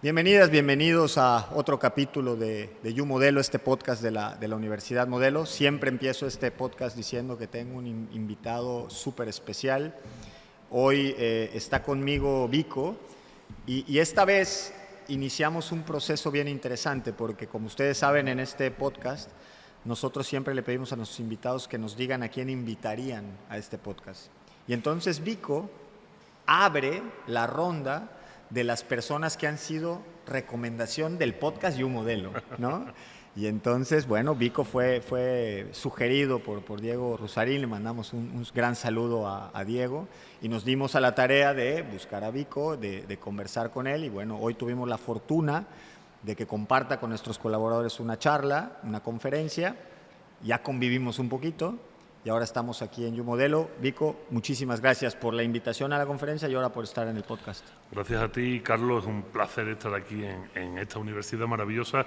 Bienvenidas, bienvenidos a otro capítulo de You Modelo, este podcast de la Universidad Modelo. Siempre empiezo este podcast diciendo que tengo un invitado súper especial. Hoy está conmigo Vico y esta vez iniciamos un proceso bien interesante porque, como ustedes saben, en este podcast nosotros siempre le pedimos a nuestros invitados que nos digan a quién invitarían a este podcast. Y entonces Vico abre la ronda de las personas que han sido recomendación del podcast You Modelo, ¿no? Y entonces, bueno, Vico fue sugerido por Diego Rusarín, le mandamos un gran saludo a Diego y nos dimos a la tarea de buscar a Vico, de conversar con él y bueno, hoy tuvimos la fortuna de que comparta con nuestros colaboradores una charla, una conferencia, ya convivimos un poquito y ahora estamos aquí en You Modelo. Vico, muchísimas gracias por la invitación a la conferencia y ahora por estar en el podcast. Gracias a ti, Carlos. Es un placer estar aquí en esta universidad maravillosa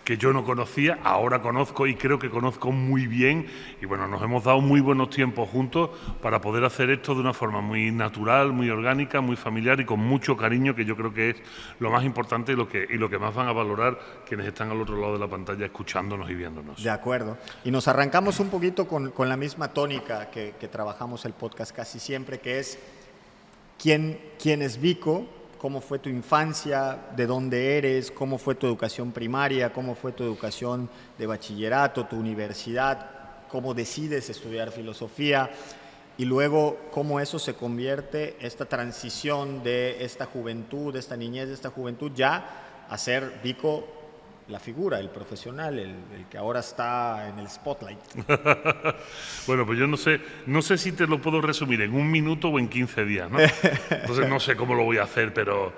que yo no conocía, ahora conozco y creo que conozco muy bien. Y bueno, nos hemos dado muy buenos tiempos juntos para poder hacer esto de una forma muy natural, muy orgánica, muy familiar y con mucho cariño, que yo creo que es lo más importante y lo que más van a valorar quienes están al otro lado de la pantalla escuchándonos y viéndonos. De acuerdo. Y nos arrancamos un poquito con la misma tónica que trabajamos el podcast casi siempre, que es ¿quién es Vico? ¿Cómo fue tu infancia? ¿De dónde eres? ¿Cómo fue tu educación primaria? ¿Cómo fue tu educación de bachillerato, tu universidad? ¿Cómo decides estudiar filosofía? Y luego, ¿cómo eso se convierte, esta transición de esta juventud, de esta niñez, de esta juventud, ya a ser Vico la figura, el profesional, el que ahora está en el spotlight? Bueno, pues yo no sé si te lo puedo resumir en un minuto o en 15 días, ¿no? Entonces no sé cómo lo voy a hacer, pero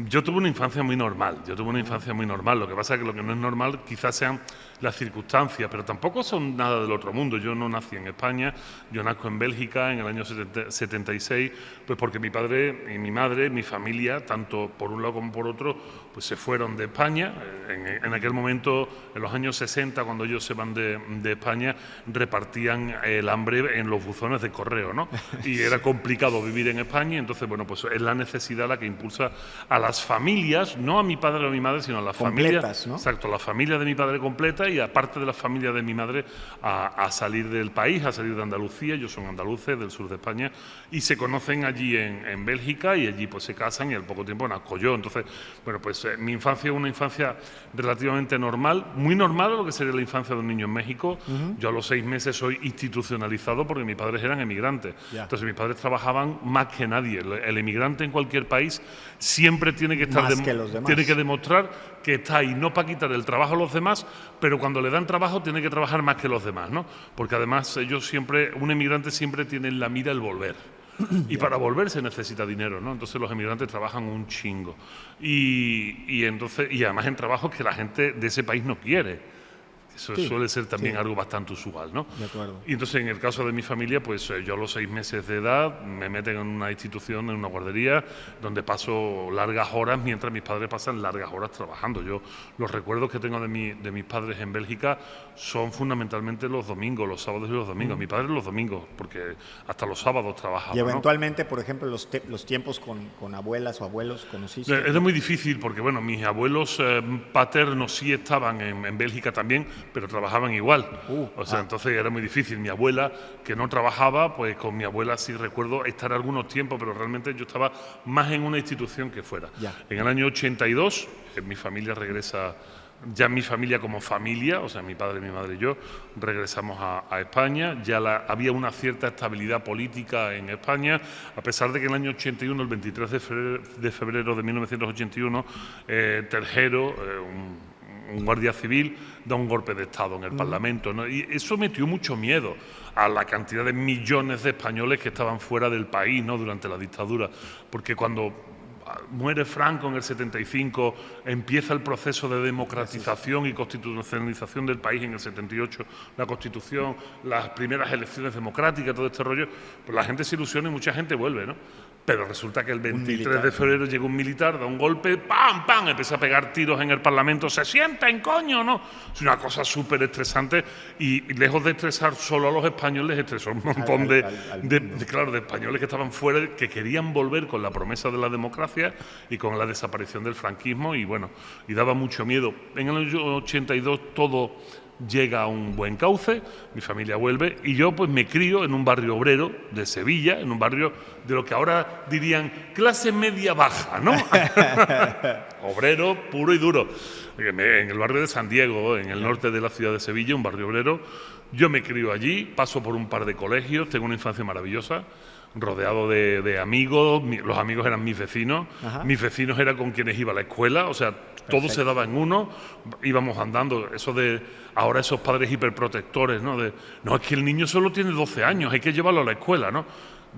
yo tuve una infancia muy normal. Lo que pasa es que lo que no es normal quizás sean las circunstancias, pero tampoco son nada del otro mundo. Yo no nací en España, yo nazco en Bélgica en el año 76, pues porque mi padre y mi madre, mi familia, tanto por un lado como por otro, pues se fueron de España. En aquel momento, en los años 60, cuando ellos se van de España, repartían el hambre en los buzones de correo, ¿no? Y era complicado vivir en España, entonces, bueno, pues es la necesidad la que impulsa a las familias, no a mi padre o a mi madre, sino a las familias, ¿no? Exacto, la familia de mi padre completa y aparte de la familia de mi madre a salir del país, a salir de Andalucía. Ellos son andaluces del sur de España y se conocen allí en Bélgica y allí pues se casan y al poco tiempo nazco yo. Entonces, bueno, pues mi infancia es una infancia relativamente normal, muy normal a lo que sería la infancia de un niño en México. Yo a los 6 meses soy institucionalizado porque mis padres eran emigrantes. Entonces mis padres trabajaban más que nadie. El emigrante en cualquier país siempre tiene que estar tiene que demostrar que está ahí no para quitar el trabajo a los demás, pero cuando le dan trabajo tiene que trabajar más que los demás, ¿no? Porque además un emigrante siempre tiene en la mira el volver. Y para volver se necesita dinero, ¿no? Entonces los emigrantes trabajan un chingo. Y además en trabajos que la gente de ese país no quiere. Eso suele ser también algo bastante usual, ¿no? De acuerdo. Y entonces, en el caso de mi familia, pues yo a los 6 meses de edad me meten en una institución, en una guardería, donde paso largas horas mientras mis padres pasan largas horas trabajando. Yo los recuerdos que tengo de mis padres en Bélgica son fundamentalmente los domingos, los sábados y los domingos. Mi padre los domingos, porque hasta los sábados trabajaba. Y eventualmente, ¿no? Por ejemplo, los tiempos con abuelas o abuelos, ¿conociste? Era muy difícil porque, bueno, mis abuelos paternos sí estaban en Bélgica también, pero trabajaban igual. Entonces era muy difícil. Mi abuela, que no trabajaba, pues con mi abuela sí recuerdo estar algunos tiempos, pero realmente yo estaba más en una institución que fuera. En el año 82, mi familia regresa, ya mi familia como familia, o sea, mi padre, mi madre y yo, regresamos a España. Ya había una cierta estabilidad política en España, a pesar de que en el año 81, el 23 de febrero de 1981, Terjero, un guardia civil, da un golpe de Estado en el Parlamento, ¿no? Y eso metió mucho miedo a la cantidad de millones de españoles que estaban fuera del país, ¿no? Durante la dictadura, porque cuando muere Franco en el 75, empieza el proceso de democratización y constitucionalización del país en el 78, la Constitución, las primeras elecciones democráticas, todo este rollo, pues la gente se ilusiona y mucha gente vuelve, ¿no? Pero resulta que el 23 de febrero llega un militar, da un golpe, ¡pam, pam!, empieza a pegar tiros en el Parlamento, ¡se sienten, coño!, ¿no? Es una cosa súper estresante y lejos de estresar solo a los españoles, estresó un montón de españoles que estaban fuera, que querían volver con la promesa de la democracia democracia y con la desaparición del franquismo y bueno, y daba mucho miedo. En el año 82 todo llega a un buen cauce, mi familia vuelve y yo pues me crío en un barrio obrero de Sevilla, en un barrio de lo que ahora dirían clase media baja, ¿no? Obrero puro y duro. En el barrio de San Diego, en el norte de la ciudad de Sevilla, un barrio obrero. Yo me crío allí, paso por un par de colegios, tengo una infancia maravillosa, rodeado de amigos, los amigos eran mis vecinos, mis vecinos eran con quienes iba a la escuela, o sea, todo se daba en uno, íbamos andando, eso de ahora esos padres hiperprotectores, ¿no? No, es que el niño solo tiene 12 años, hay que llevarlo a la escuela, ¿no?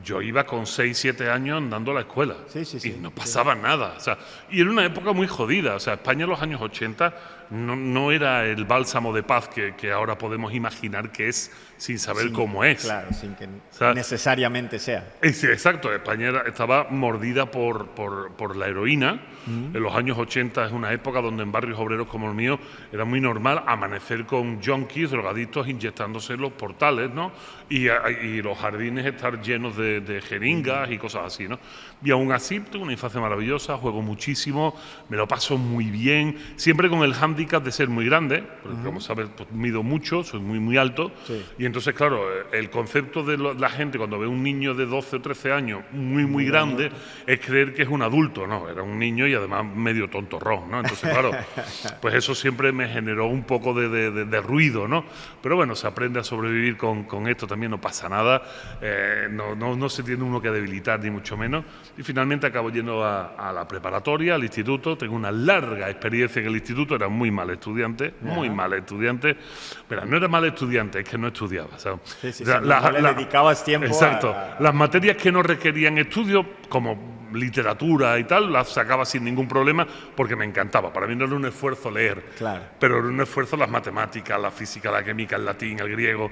Yo iba con 6, 7 años andando a la escuela y no pasaba nada. O sea, y era una época muy jodida. O sea, España en los años 80 no era el bálsamo de paz que ahora podemos imaginar que es sin saber cómo es. Claro, sin que necesariamente sea. Sí, exacto. España estaba mordida por la heroína. En los años 80 es una época donde en barrios obreros como el mío era muy normal amanecer con junkies, drogadictos, inyectándose en los portales, ¿no? Y los jardines estar llenos de jeringas y cosas así, ¿no? Y aún así tengo una infancia maravillosa, juego muchísimo, me lo paso muy bien, siempre con el hándicap de ser muy grande, porque como sabes, pues, mido mucho, soy muy alto, y entonces, claro, el concepto de la gente cuando ve un niño de 12 o 13 años muy grande es creer que es un adulto, ¿no? Era un niño y además medio tontorrón, ¿no? Entonces, claro, pues eso siempre me generó un poco de ruido, ¿no? Pero bueno, se aprende a sobrevivir con esto también, no pasa nada, no se tiene uno que debilitar ni mucho menos. Y finalmente acabo yendo a la preparatoria, al instituto. Tengo una larga experiencia en el instituto, era muy mal estudiante, Pero no era mal estudiante, es que no estudiaba. No le dedicabas tiempo. Exacto. Las materias que no requerían estudio, como literatura y tal, las sacaba sin ningún problema porque me encantaba. Para mí no era un esfuerzo leer, pero era un esfuerzo las matemáticas, la física, la química, el latín, el griego.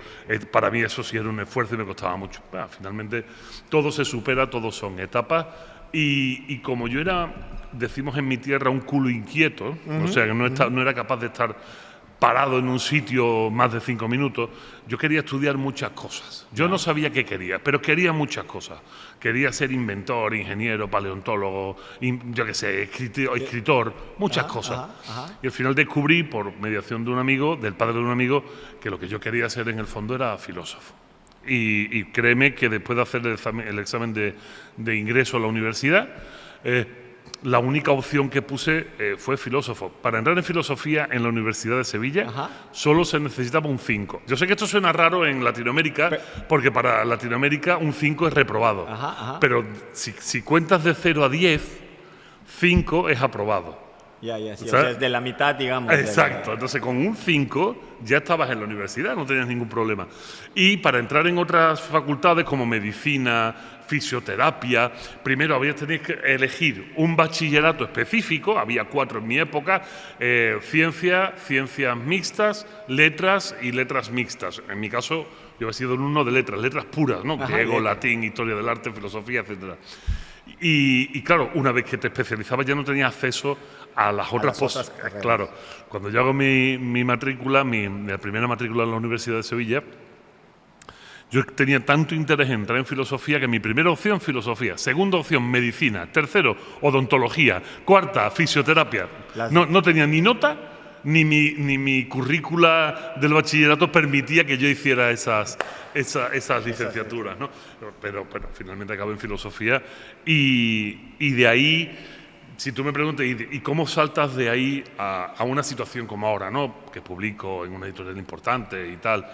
Para mí eso sí era un esfuerzo y me costaba mucho. Finalmente todo se supera, todos son etapas. Y como yo era, decimos en mi tierra, un culo inquieto, o sea que no era capaz de estar parado en un sitio más de 5 minutos, yo quería estudiar muchas cosas. Yo no sabía qué quería, pero quería muchas cosas. Quería ser inventor, ingeniero, paleontólogo, yo qué sé, escritor, muchas cosas. Y al final descubrí, por mediación de un amigo, del padre de un amigo, que lo que yo quería ser en el fondo era filósofo. Y créeme que después de hacer el examen de ingreso a la universidad, la única opción que puse fue filósofo. Para entrar en filosofía en la Universidad de Sevilla solo se necesitaba un 5. Yo sé que esto suena raro en Latinoamérica, porque para Latinoamérica un 5 es reprobado. Pero si cuentas de 0 a 10, 5 es aprobado. Sí. O sea, es de la mitad, digamos. Exacto. Entonces, con un 5 ya estabas en la universidad, no tenías ningún problema. Y para entrar en otras facultades como medicina, fisioterapia, primero tenías que elegir un bachillerato específico, había 4 en mi época, ciencias mixtas, letras y letras mixtas. En mi caso, yo he sido uno de letras puras, ¿no? Griego, latín, historia del arte, filosofía, etcétera. Y claro, una vez que te especializabas ya no tenías acceso a las otras cosas. Claro, cuando yo hago mi matrícula, mi primera matrícula en la Universidad de Sevilla, yo tenía tanto interés en entrar en filosofía que mi primera opción, filosofía, segunda opción, medicina, tercero, odontología, cuarta, fisioterapia. No tenía ni nota, ni mi currícula del bachillerato permitía que yo hiciera esas licenciaturas, ¿no? Pero finalmente acabo en filosofía y de ahí, si tú me preguntas, ¿y cómo saltas de ahí a una situación como ahora, ¿no? Que publico en una editorial importante y tal?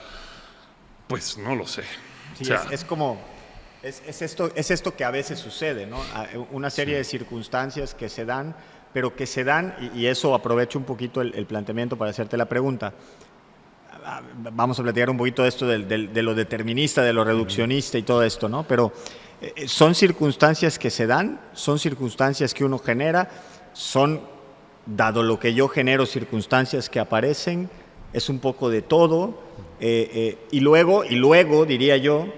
Pues no lo sé. Sí, o sea, es esto que a veces sucede, ¿no? Una serie de circunstancias que se dan, pero que se dan, y eso aprovecho un poquito el planteamiento para hacerte la pregunta. Vamos a platicar un poquito de esto de lo determinista, de lo reduccionista y todo esto, ¿no? Pero son circunstancias que se dan, son circunstancias que uno genera, son, dado lo que yo genero, circunstancias que aparecen, es un poco de todo, y luego, diría yo,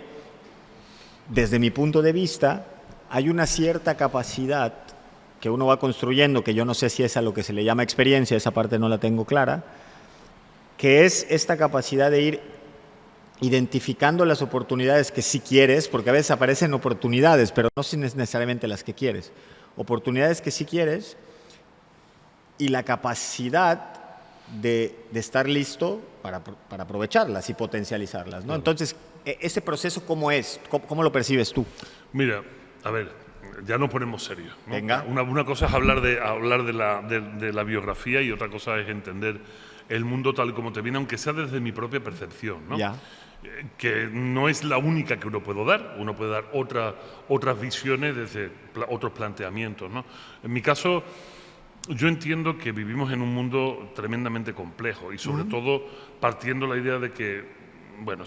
desde mi punto de vista, hay una cierta capacidad que uno va construyendo, que yo no sé si es a lo que se le llama experiencia, esa parte no la tengo clara, que es esta capacidad de ir identificando las oportunidades que sí quieres, porque a veces aparecen oportunidades, pero no necesariamente las que quieres, oportunidades que sí quieres y la capacidad de estar listo para aprovecharlas y potencializarlas, ¿no? Claro. Entonces, ese proceso, ¿cómo es? ¿Cómo lo percibes tú? Mira, a ver, ya nos ponemos serios, ¿no? Venga. Una cosa es hablar de la biografía y otra cosa es entender el mundo tal como te viene, aunque sea desde mi propia percepción, ¿no? Ya. Que no es la única que uno puede dar otras visiones desde otros planteamientos, ¿no? En mi caso, yo entiendo que vivimos en un mundo tremendamente complejo y sobre todo partiendo la idea de que, bueno,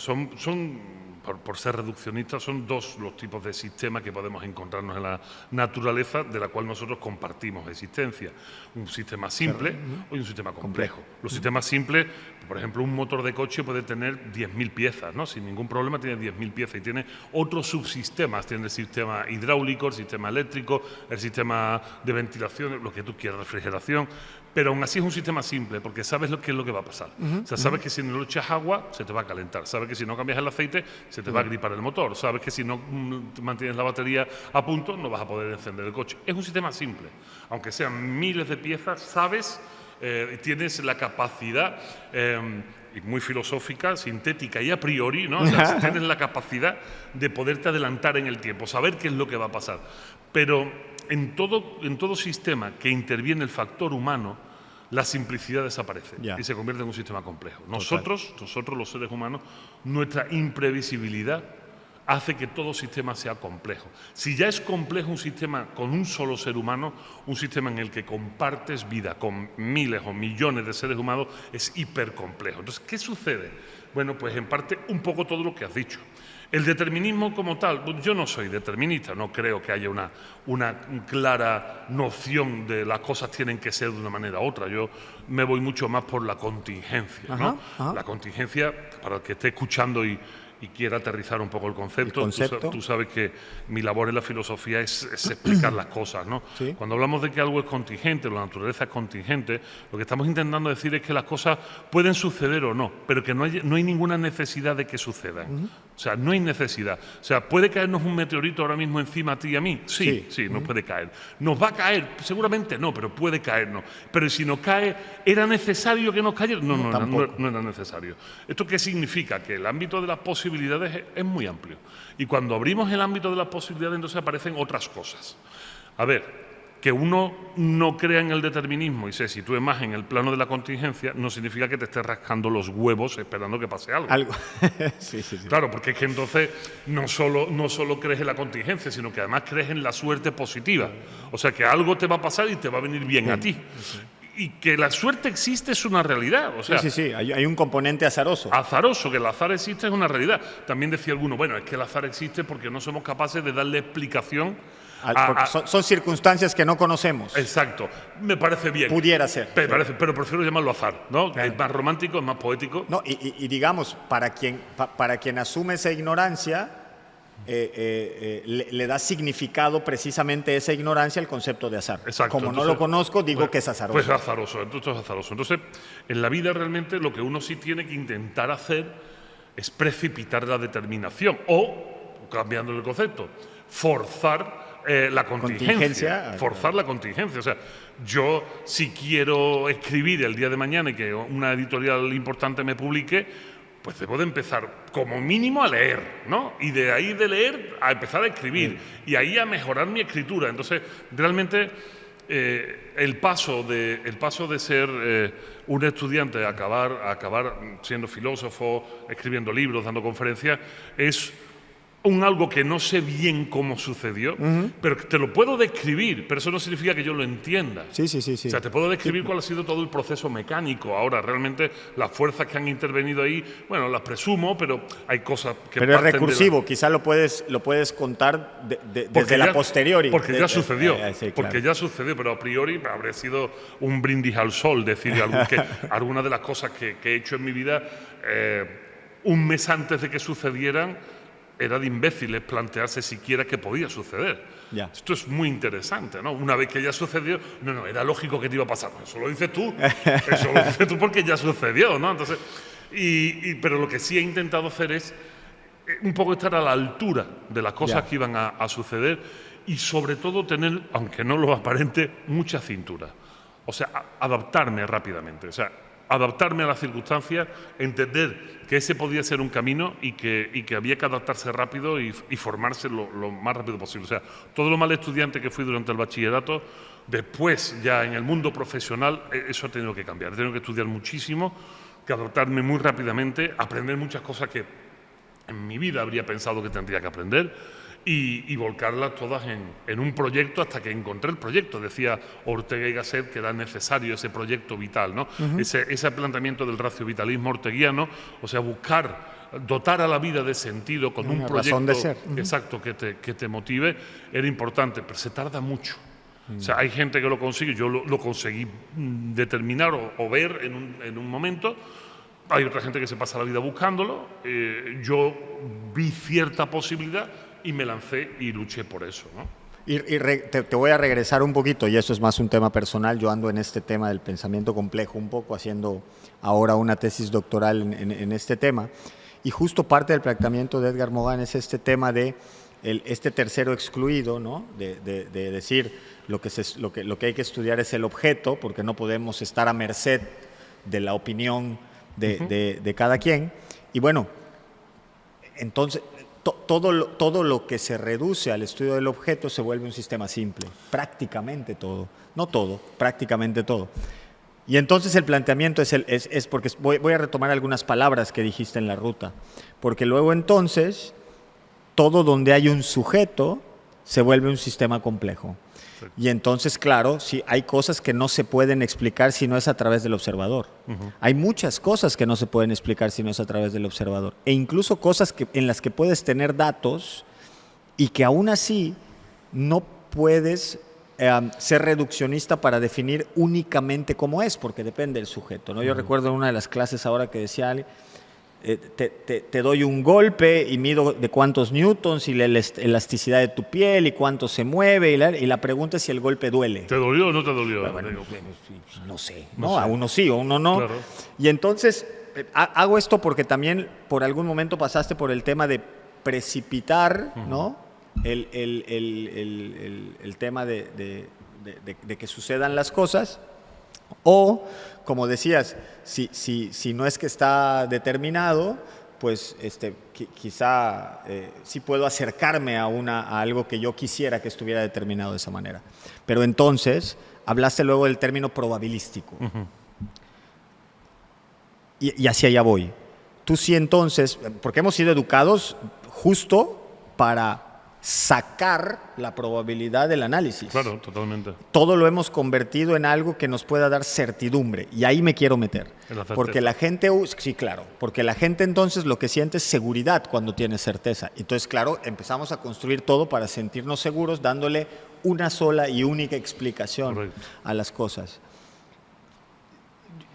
por ser reduccionistas, son dos los tipos de sistemas que podemos encontrarnos en la naturaleza de la cual nosotros compartimos existencia. Un sistema simple y un sistema complejo. Los sistemas simples, por ejemplo, un motor de coche puede tener 10.000 piezas, ¿no? Sin ningún problema tiene 10.000 piezas y tiene otros subsistemas. Tiene el sistema hidráulico, el sistema eléctrico, el sistema de ventilación, lo que tú quieras, refrigeración. Pero aún así es un sistema simple, porque sabes qué es lo que va a pasar. O sea, sabes que si no le echas agua, se te va a calentar. Sabes que si no cambias el aceite, se te va a gripar el motor. Sabes que si no mantienes la batería a punto, no vas a poder encender el coche. Es un sistema simple. Aunque sean miles de piezas, sabes, tienes la capacidad, y muy filosófica, sintética y a priori, ¿no? Tienes la capacidad de poderte adelantar en el tiempo, saber qué es lo que va a pasar. Pero en todo sistema que interviene el factor humano, la simplicidad desaparece y se convierte en un sistema complejo. Nosotros los seres humanos, nuestra imprevisibilidad hace que todo sistema sea complejo. Si ya es complejo un sistema con un solo ser humano, un sistema en el que compartes vida con miles o millones de seres humanos es hipercomplejo. Entonces, ¿qué sucede? Bueno, pues en parte un poco todo lo que has dicho. El determinismo como tal, yo no soy determinista, no creo que haya una clara noción de las cosas tienen que ser de una manera u otra. Yo me voy mucho más por la contingencia, ¿no? La contingencia, para el que esté escuchando y quiera aterrizar un poco el concepto. Tú sabes que mi labor en la filosofía es explicar las cosas, ¿no? Sí. Cuando hablamos de que algo es contingente, la naturaleza es contingente, lo que estamos intentando decir es que las cosas pueden suceder o no, pero que no hay ninguna necesidad de que sucedan. O sea, no hay necesidad. O sea, ¿puede caernos un meteorito ahora mismo encima a ti y a mí? Sí, nos puede caer. ¿Nos va a caer? Seguramente no, pero puede caernos. Pero si nos cae, ¿era necesario que nos cayera? No era necesario. ¿Esto qué significa? Que el ámbito de las posibilidades es muy amplio. Y cuando abrimos el ámbito de las posibilidades, entonces aparecen otras cosas. A ver, que uno no crea en el determinismo y se sitúe más en el plano de la contingencia no significa que te estés rascando los huevos esperando que pase algo. Sí. Claro, porque es que entonces no solo crees en la contingencia, sino que además crees en la suerte positiva. O sea, que algo te va a pasar y te va a venir bien a ti. Y que la suerte existe es una realidad. O sea, sí. Hay un componente azaroso. Azaroso, que el azar existe es una realidad. También decía alguno, bueno, es que el azar existe porque no somos capaces de darle explicación. Son circunstancias que no conocemos. Exacto, me parece bien. Pudiera ser. Pero prefiero llamarlo azar, ¿no? Claro. Es más romántico, es más poético. No, y digamos, para quien asume esa ignorancia, le da significado precisamente esa ignorancia al concepto de azar. Exacto. Como entonces, no lo conozco, digo que es azaroso. Pues azaroso, entonces es azaroso. Entonces, en la vida realmente lo que uno sí tiene que intentar hacer es precipitar la determinación o, cambiando el concepto, forzar la contingencia. Forzar la contingencia. O sea, yo si quiero escribir el día de mañana y que una editorial importante me publique, pues debo de empezar como mínimo a leer, ¿no? Y de ahí de leer a empezar a escribir y ahí a mejorar mi escritura. Entonces, realmente el paso de ser un estudiante a acabar siendo filósofo, escribiendo libros, dando conferencias, es algo que no sé bien cómo sucedió, pero te lo puedo describir, pero eso no significa que yo lo entienda. Sí. O sea, te puedo describir cuál ha sido todo el proceso mecánico. Ahora, realmente, las fuerzas que han intervenido ahí, bueno, las presumo, pero hay cosas que pero es recursivo, quizás lo puedes contar desde la posteriori. Porque ya sucedió, sí, claro. porque ya sucedió, pero a priori habría sido un brindis al sol decir que algunas de las cosas que he hecho en mi vida, un mes antes de que sucedieran, era de imbéciles plantearse siquiera que podía suceder. Ya. Esto es muy interesante, ¿no? Una vez que ya sucedió, no, era lógico que te iba a pasar. Eso lo dices tú. Eso lo dices tú porque ya sucedió, ¿no? Entonces, pero lo que sí he intentado hacer es un poco estar a la altura de las cosas que iban a suceder y sobre todo tener, aunque no lo aparente, mucha cintura. O sea, adaptarme rápidamente. O sea, adaptarme a las circunstancias, entender que ese podía ser un camino y que había que adaptarse rápido y formarse lo más rápido posible. O sea, todo lo mal estudiante que fui durante el bachillerato, después ya en el mundo profesional, eso ha tenido que cambiar. He tenido que estudiar muchísimo, que adaptarme muy rápidamente, aprender muchas cosas que en mi vida habría pensado que tendría que aprender y volcarlas todas en un proyecto hasta que encontré el proyecto. Decía Ortega y Gasset que era necesario ese proyecto vital, ¿no? Ese planteamiento del raciovitalismo orteguiano, o sea, dotar a la vida de sentido con un proyecto razón de ser. Exacto que te motive, era importante, pero se tarda mucho. O sea, hay gente que lo consigue, yo lo conseguí determinar o ver en un momento. Hay otra gente que se pasa la vida buscándolo. Yo vi cierta posibilidad y me lancé y luché por eso, ¿no? Te voy a regresar un poquito, y eso es más un tema personal. Yo ando en este tema del pensamiento complejo un poco, haciendo ahora una tesis doctoral en este tema. Y justo parte del planteamiento de Edgar Morin es este tema de este tercero excluido, ¿no? De decir lo que hay que estudiar es el objeto, porque no podemos estar a merced de la opinión de cada quien. Y bueno, entonces todo lo que se reduce al estudio del objeto se vuelve un sistema simple, prácticamente todo, no todo, prácticamente todo. Y entonces el planteamiento es porque voy a retomar algunas palabras que dijiste en la ruta, porque luego entonces todo donde hay un sujeto se vuelve un sistema complejo. Y entonces, claro, sí, hay cosas que no se pueden explicar si no es a través del observador. Hay muchas cosas que no se pueden explicar si no es a través del observador. E incluso cosas en las que puedes tener datos y que aún así no puedes ser reduccionista para definir únicamente cómo es, porque depende del sujeto, ¿no? Yo recuerdo en una de las clases ahora que decía te doy un golpe y mido de cuántos newtons y la elasticidad de tu piel y cuánto se mueve y la pregunta es si el golpe duele. ¿Te dolió o no te dolió? Bueno, no sé, ¿no? A uno sí, a uno no. Claro. Y entonces hago esto porque también por algún momento pasaste por el tema de precipitar, ¿no? El tema de que sucedan las cosas. O, como decías, si no es que está determinado, pues quizá sí puedo acercarme a algo que yo quisiera que estuviera determinado de esa manera. Pero entonces, hablaste luego del término probabilístico. Y hacia allá voy. Tú sí entonces, porque hemos sido educados justo para sacar la probabilidad del análisis. Claro, totalmente. Todo lo hemos convertido en algo que nos pueda dar certidumbre, y ahí me quiero meter. Porque la gente, sí, claro, porque la gente entonces lo que siente es seguridad cuando tiene certeza. Entonces, claro, empezamos a construir todo para sentirnos seguros, dándole una sola y única explicación a las cosas.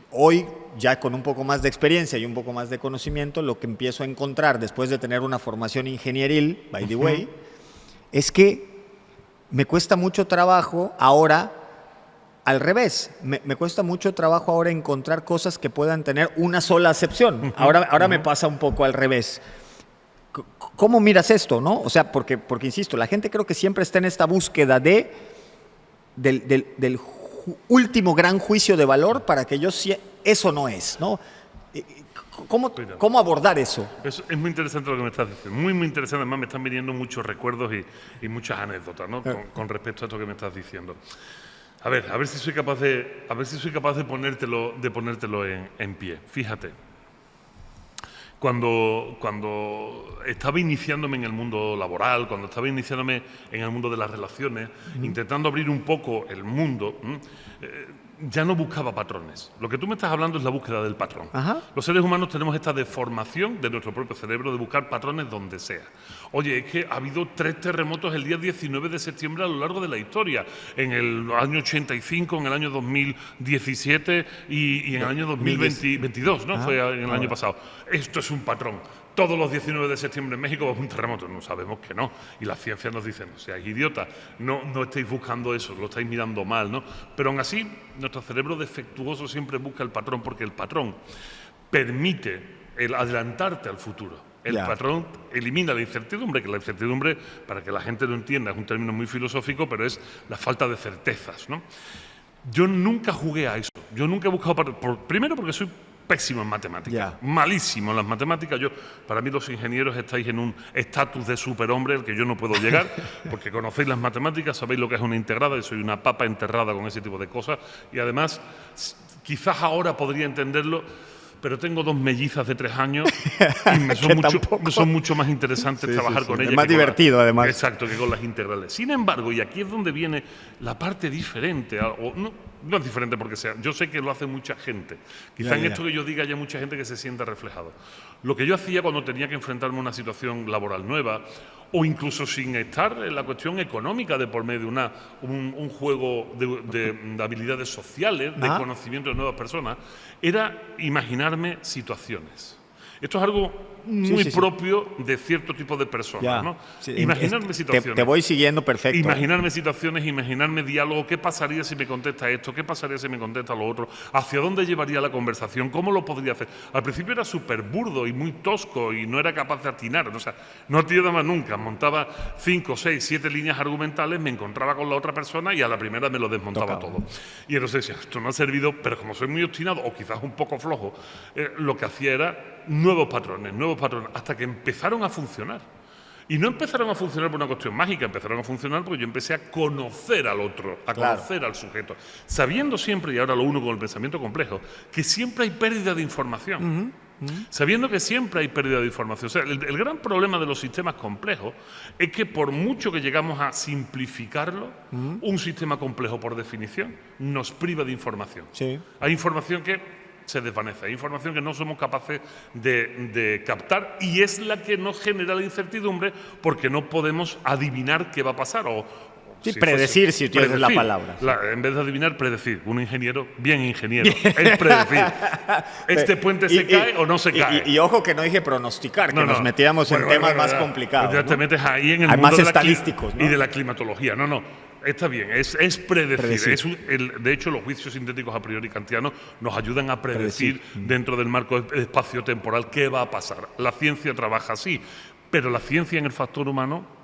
Hoy, ya con un poco más de experiencia y un poco más de conocimiento, lo que empiezo a encontrar después de tener una formación ingenieril, by the way, es que me cuesta mucho trabajo ahora, al revés, me cuesta mucho trabajo ahora encontrar cosas que puedan tener una sola acepción. Ahora me pasa un poco al revés. ¿Cómo miras esto, no? O sea, porque insisto, la gente creo que siempre está en esta búsqueda del último gran juicio de valor para que eso no es, ¿no? ¿Cómo abordar eso? Es muy interesante lo que me estás diciendo, muy, muy interesante. Además, me están viniendo muchos recuerdos y muchas anécdotas, ¿no? Con respecto a esto que me estás diciendo. A ver si soy capaz de ponértelo en pie. Fíjate, cuando estaba iniciándome en el mundo laboral, cuando estaba iniciándome en el mundo de las relaciones, intentando abrir un poco el mundo, ya no buscaba patrones. Lo que tú me estás hablando es la búsqueda del patrón. Los seres humanos tenemos esta deformación de nuestro propio cerebro de buscar patrones donde sea. Oye, es que ha habido 3 terremotos el día 19 de septiembre a lo largo de la historia. En el año 85, en el año 2017 y en el año 2022, ¿no? Fue en el año pasado. Esto es un patrón. Todos los 19 de septiembre en México va a haber un terremoto. No, sabemos que no. Y la ciencia nos dice, no seáis idiotas, no estáis buscando eso, lo estáis mirando mal, ¿no? Pero aún así, nuestro cerebro defectuoso siempre busca el patrón, porque el patrón permite el adelantarte al futuro. El patrón elimina la incertidumbre, que la incertidumbre, para que la gente lo entienda, es un término muy filosófico, pero es la falta de certezas, ¿no? Yo nunca jugué a eso. Yo nunca he buscado... primero porque soy pésimo en matemáticas, malísimo en las matemáticas. Para mí los ingenieros estáis en un estatus de superhombre al que yo no puedo llegar, porque conocéis las matemáticas, sabéis lo que es una integrada, y soy una papa enterrada con ese tipo de cosas, y además quizás ahora podría entenderlo, pero tengo 2 mellizas de 3 años y me son mucho más interesantes trabajar con ellas. Es más divertido, además. Exacto, que con las integrales. Sin embargo, y aquí es donde viene la parte diferente, no es diferente porque sea, yo sé que lo hace mucha gente. Quizá en esto que yo diga haya mucha gente que se sienta reflejado. Lo que yo hacía cuando tenía que enfrentarme a una situación laboral nueva, o incluso sin estar en la cuestión económica de por medio, un juego de habilidades sociales, de conocimiento de nuevas personas, era imaginarme situaciones. Esto es algo muy propio de cierto tipo de personas, ¿no? Imaginarme situaciones. Te voy siguiendo perfecto. Imaginarme situaciones, imaginarme diálogo. ¿Qué pasaría si me contesta esto? ¿Qué pasaría si me contesta lo otro? ¿Hacia dónde llevaría la conversación? ¿Cómo lo podría hacer? Al principio era súper burdo y muy tosco y no era capaz de atinar. O sea, no atinaba nunca. Montaba 5, 6, 7 líneas argumentales, me encontraba con la otra persona y a la primera me lo desmontaba todo. Y entonces decía, esto no ha servido, pero como soy muy obstinado o quizás un poco flojo, lo que hacía era nuevos patrones, hasta que empezaron a funcionar. Y no empezaron a funcionar por una cuestión mágica, empezaron a funcionar porque yo empecé a conocer al otro, a conocer al sujeto, sabiendo siempre, y ahora lo uno con el pensamiento complejo, que siempre hay pérdida de información. Sabiendo que siempre hay pérdida de información. O sea, el gran problema de los sistemas complejos es que por mucho que llegamos a simplificarlo, un sistema complejo por definición nos priva de información. Hay información que se desvanece. Hay información que no somos capaces de captar y es la que nos genera la incertidumbre porque no podemos adivinar qué va a pasar predecir, si utilizas la palabra. En vez de adivinar, predecir. Un ingeniero, bien ingeniero, es predecir. ¿Este puente se cae o no se cae? Y ojo que no dije pronosticar, que nos metíamos en temas más complicados. Ya te metes ahí en el mundo más estadísticos, y de la climatología. Está bien, es predecir. De hecho, los juicios sintéticos a priori kantianos nos ayudan a predecir dentro del marco espacio-temporal qué va a pasar. La ciencia trabaja así, pero la ciencia en el factor humano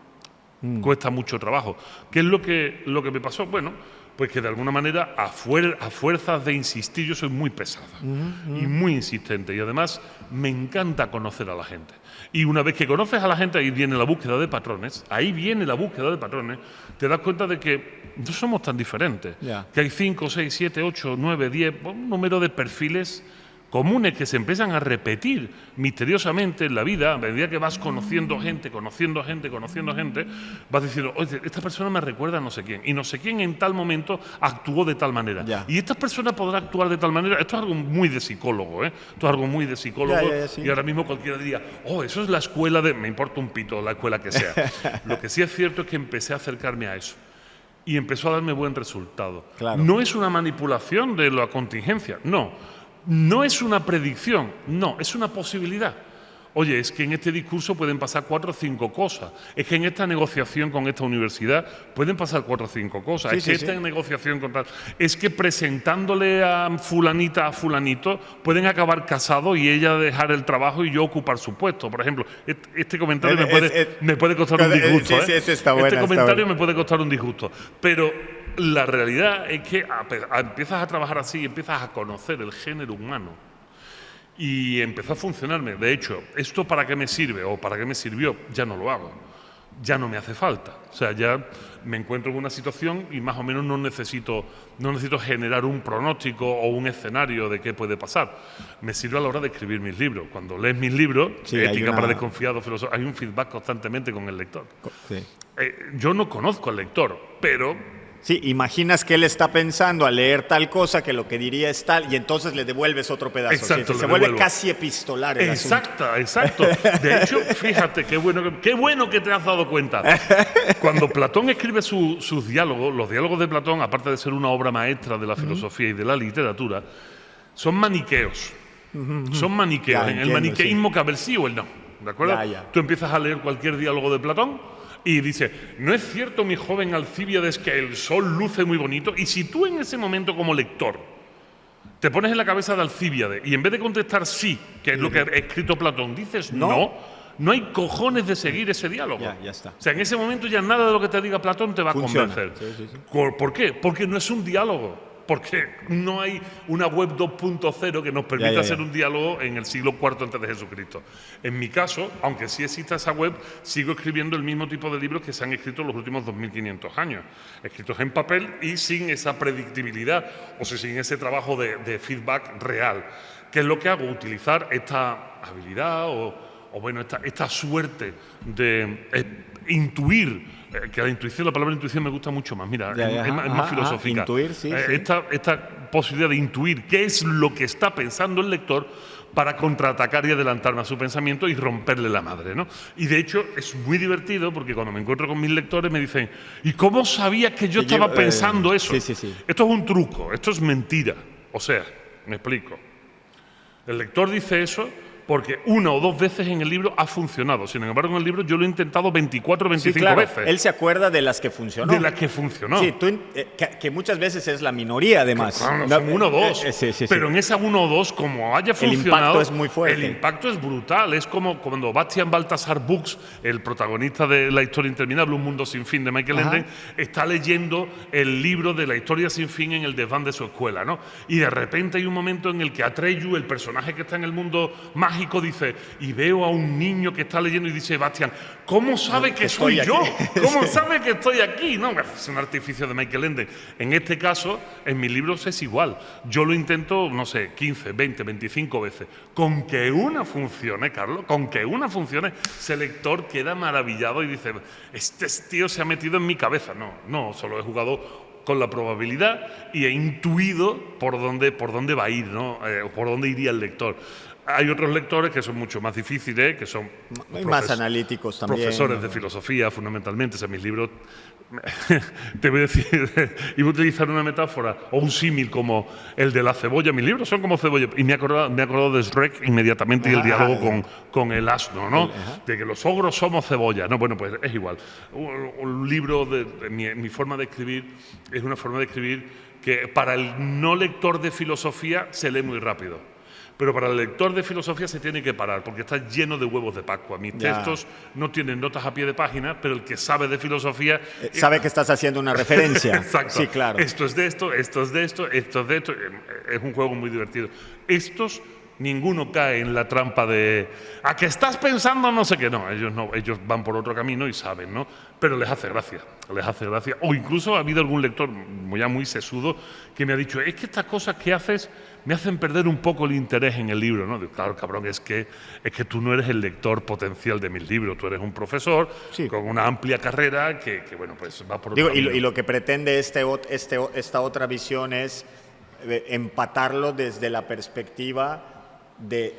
cuesta mucho trabajo. ¿Qué es lo que me pasó? Bueno, pues que de alguna manera, a fuerzas de insistir, yo soy muy pesada y muy insistente. Y además, me encanta conocer a la gente. Y una vez que conoces a la gente, ahí viene la búsqueda de patrones. Te das cuenta de que no somos tan diferentes. Que hay 5, 6, 7, 8, 9, 10, un número de perfiles comunes que se empiezan a repetir misteriosamente en la vida. A medida que vas conociendo gente, vas diciendo, oye, esta persona me recuerda a no sé quién, y no sé quién en tal momento actuó de tal manera. Y esta persona podrá actuar de tal manera. Esto es algo muy de psicólogo, Y ahora mismo cualquiera diría, eso es la escuela de... Me importa un pito la escuela que sea. Lo que sí es cierto es que empecé a acercarme a eso. Y empezó a darme buen resultado. No es una manipulación de la contingencia, no es una predicción, es una posibilidad. Oye, es que en este discurso pueden pasar 4 o 5 cosas. Es que en esta negociación con esta universidad pueden pasar 4 o 5 cosas. Esta negociación con tal... Es que presentándole a fulanita a fulanito pueden acabar casados y ella dejar el trabajo y yo ocupar su puesto. Por ejemplo, este comentario me puede costar un disgusto. Este comentario me puede costar un disgusto. Pero la realidad es que empiezas a trabajar así, empiezas a conocer el género humano y empezó a funcionarme. De hecho, ¿esto para qué me sirve o para qué me sirvió? Ya no lo hago, ya no me hace falta. O sea, ya me encuentro en una situación y más o menos no necesito generar un pronóstico o un escenario de qué puede pasar. Me sirve a la hora de escribir mis libros. Cuando lees mis libros, Ética para desconfiados, filosofía, hay un feedback constantemente con el lector. Yo no conozco al lector, pero... Sí, imaginas que él está pensando al leer tal cosa, que lo que diría es tal, y entonces le devuelves otro pedazo. Exacto, se vuelve casi epistolar el asunto. Exacto. De hecho, fíjate, qué bueno que te has dado cuenta. Cuando Platón escribe sus diálogos, los diálogos de Platón, aparte de ser una obra maestra de la filosofía y de la literatura, son maniqueos. Son maniqueos. En el maniqueísmo cabe el sí o el no. ¿De acuerdo? Tú empiezas a leer cualquier diálogo de Platón y dice, ¿no es cierto, mi joven Alcíbiades, que el sol luce muy bonito? Y si tú en ese momento como lector te pones en la cabeza de Alcíbiades y en vez de contestar sí, que es lo que ha escrito Platón, dices no, no hay cojones de seguir ese diálogo. Ya está. O sea, en ese momento ya nada de lo que te diga Platón te va a Funciona. convencer. Sí. ¿Por qué? Porque no es un diálogo. Porque no hay una web 2.0 que nos permita hacer un diálogo en el siglo IV antes de Jesucristo. En mi caso, aunque sí exista esa web, sigo escribiendo el mismo tipo de libros que se han escrito en los últimos 2500 años. Escritos en papel y sin esa predictibilidad, o sea, sin ese trabajo de feedback real. ¿Qué es lo que hago? Utilizar esta habilidad o bueno, esta suerte de intuir. Que la palabra intuición me gusta mucho más. Mira, es más filosófica. Intuir, sí. Esta posibilidad de intuir qué es lo que está pensando el lector para contraatacar y adelantarme a su pensamiento y romperle la madre, ¿no? Y de hecho es muy divertido porque cuando me encuentro con mis lectores me dicen ¿y cómo sabías que yo estaba pensando eso? Sí. Esto es un truco, esto es mentira. O sea, me explico. El lector dice eso porque una o dos veces en el libro ha funcionado. Sin embargo, en el libro yo lo he intentado 24 o 25 veces. Él se acuerda de las que funcionó. De las que funcionó. Sí, que muchas veces es la minoría, además. Claro, son uno o dos. Sí. Pero en esa uno o dos, como haya funcionado... El impacto es muy fuerte. El impacto es brutal. Es como cuando Bastian Baltasar Bux, el protagonista de La historia interminable, Un mundo sin fin, de Michael Enden, está leyendo el libro de La historia sin fin en el desván de su escuela, ¿no? Y de repente hay un momento en el que Atreyu, el personaje que está en el mundo mágico, dice, y veo a un niño que está leyendo y dice, Bastian, ¿cómo sabe que soy yo? ¿Cómo sabe que estoy aquí? No, es un artificio de Michael Ende. En este caso, en mis libros es igual. Yo lo intento, no sé, 15, 20, 25 veces. Con que una funcione, Carlos, con que una funcione, ese lector queda maravillado y dice, este tío se ha metido en mi cabeza. No, solo he jugado con la probabilidad y he intuido por dónde va a ir, ¿no? Por dónde iría el lector. Hay otros lectores que son mucho más difíciles, que son más analíticos también. Profesores de filosofía, fundamentalmente. O sea, mis libros, te voy a decir, iba a utilizar una metáfora o un símil como el de la cebolla. Mis libros son como cebolla. Y me he acordado de Shrek inmediatamente y el diálogo con el asno, ¿no? De que los ogros somos cebolla. No, bueno, pues es igual. Un libro mi forma de escribir es una forma de escribir que para el no lector de filosofía se lee muy rápido. Pero para el lector de filosofía se tiene que parar, porque está lleno de huevos de Pascua. Mis textos no tienen notas a pie de página, pero el que sabe de filosofía... sabe que estás haciendo una referencia. Exacto. Sí, claro. Esto es de esto, esto es de esto, esto es de esto. Es un juego muy divertido. Ninguno cae en la trampa de ¿a qué estás pensando? No sé qué. No, ellos van por otro camino y saben, ¿no? Pero les hace gracia. O incluso ha habido algún lector muy sesudo que me ha dicho, es que estas cosas que haces me hacen perder un poco el interés en el libro, ¿no? Digo, claro, cabrón, es que tú no eres el lector potencial de mis libros, tú eres un profesor con una amplia carrera que bueno, pues va por otro camino. Y lo que pretende esta otra visión es empatarlo desde la perspectiva de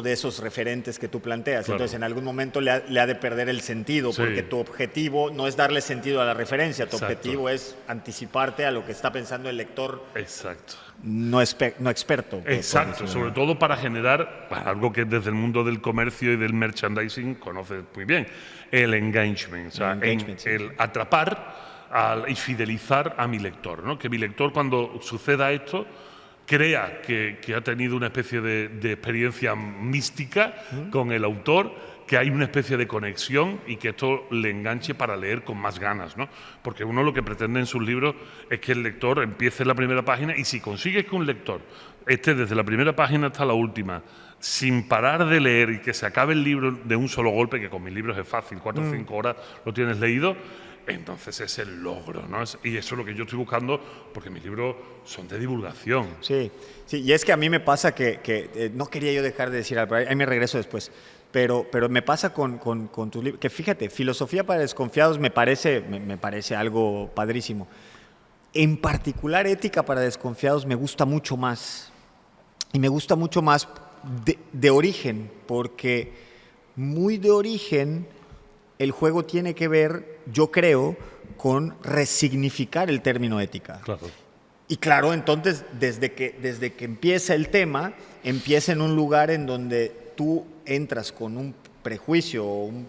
esos referentes que tú planteas. Claro. Entonces, en algún momento le ha de perder el sentido, porque tu objetivo no es darle sentido a la referencia, tu objetivo es anticiparte a lo que está pensando el lector. Exacto. No experto. Exacto, sobre todo para generar algo que desde el mundo del comercio y del merchandising conoces muy bien, el engagement, o sea, el atrapar y fidelizar a mi lector, ¿no? Que mi lector, cuando suceda esto, crea que ha tenido una especie de experiencia mística con el autor, que hay una especie de conexión y que esto le enganche para leer con más ganas, ¿no? Porque uno lo que pretende en sus libros es que el lector empiece en la primera página y si consigues que un lector esté desde la primera página hasta la última sin parar de leer y que se acabe el libro de un solo golpe, que con mis libros es fácil, 4 o 5 horas lo tienes leído, entonces es el logro, ¿no? Y eso es lo que yo estoy buscando, porque mis libros son de divulgación. Sí, y es que a mí me pasa que no quería yo dejar de decir algo, ahí me regreso después, pero me pasa con tus libros, que fíjate, Filosofía para Desconfiados me parece algo padrísimo. En particular, Ética para Desconfiados me gusta mucho más, y me gusta mucho más de origen, porque muy de origen el juego tiene que ver, yo creo, con resignificar el término ética. Claro. Y claro, entonces, desde que empieza el tema, empieza en un lugar en donde tú entras con un prejuicio o un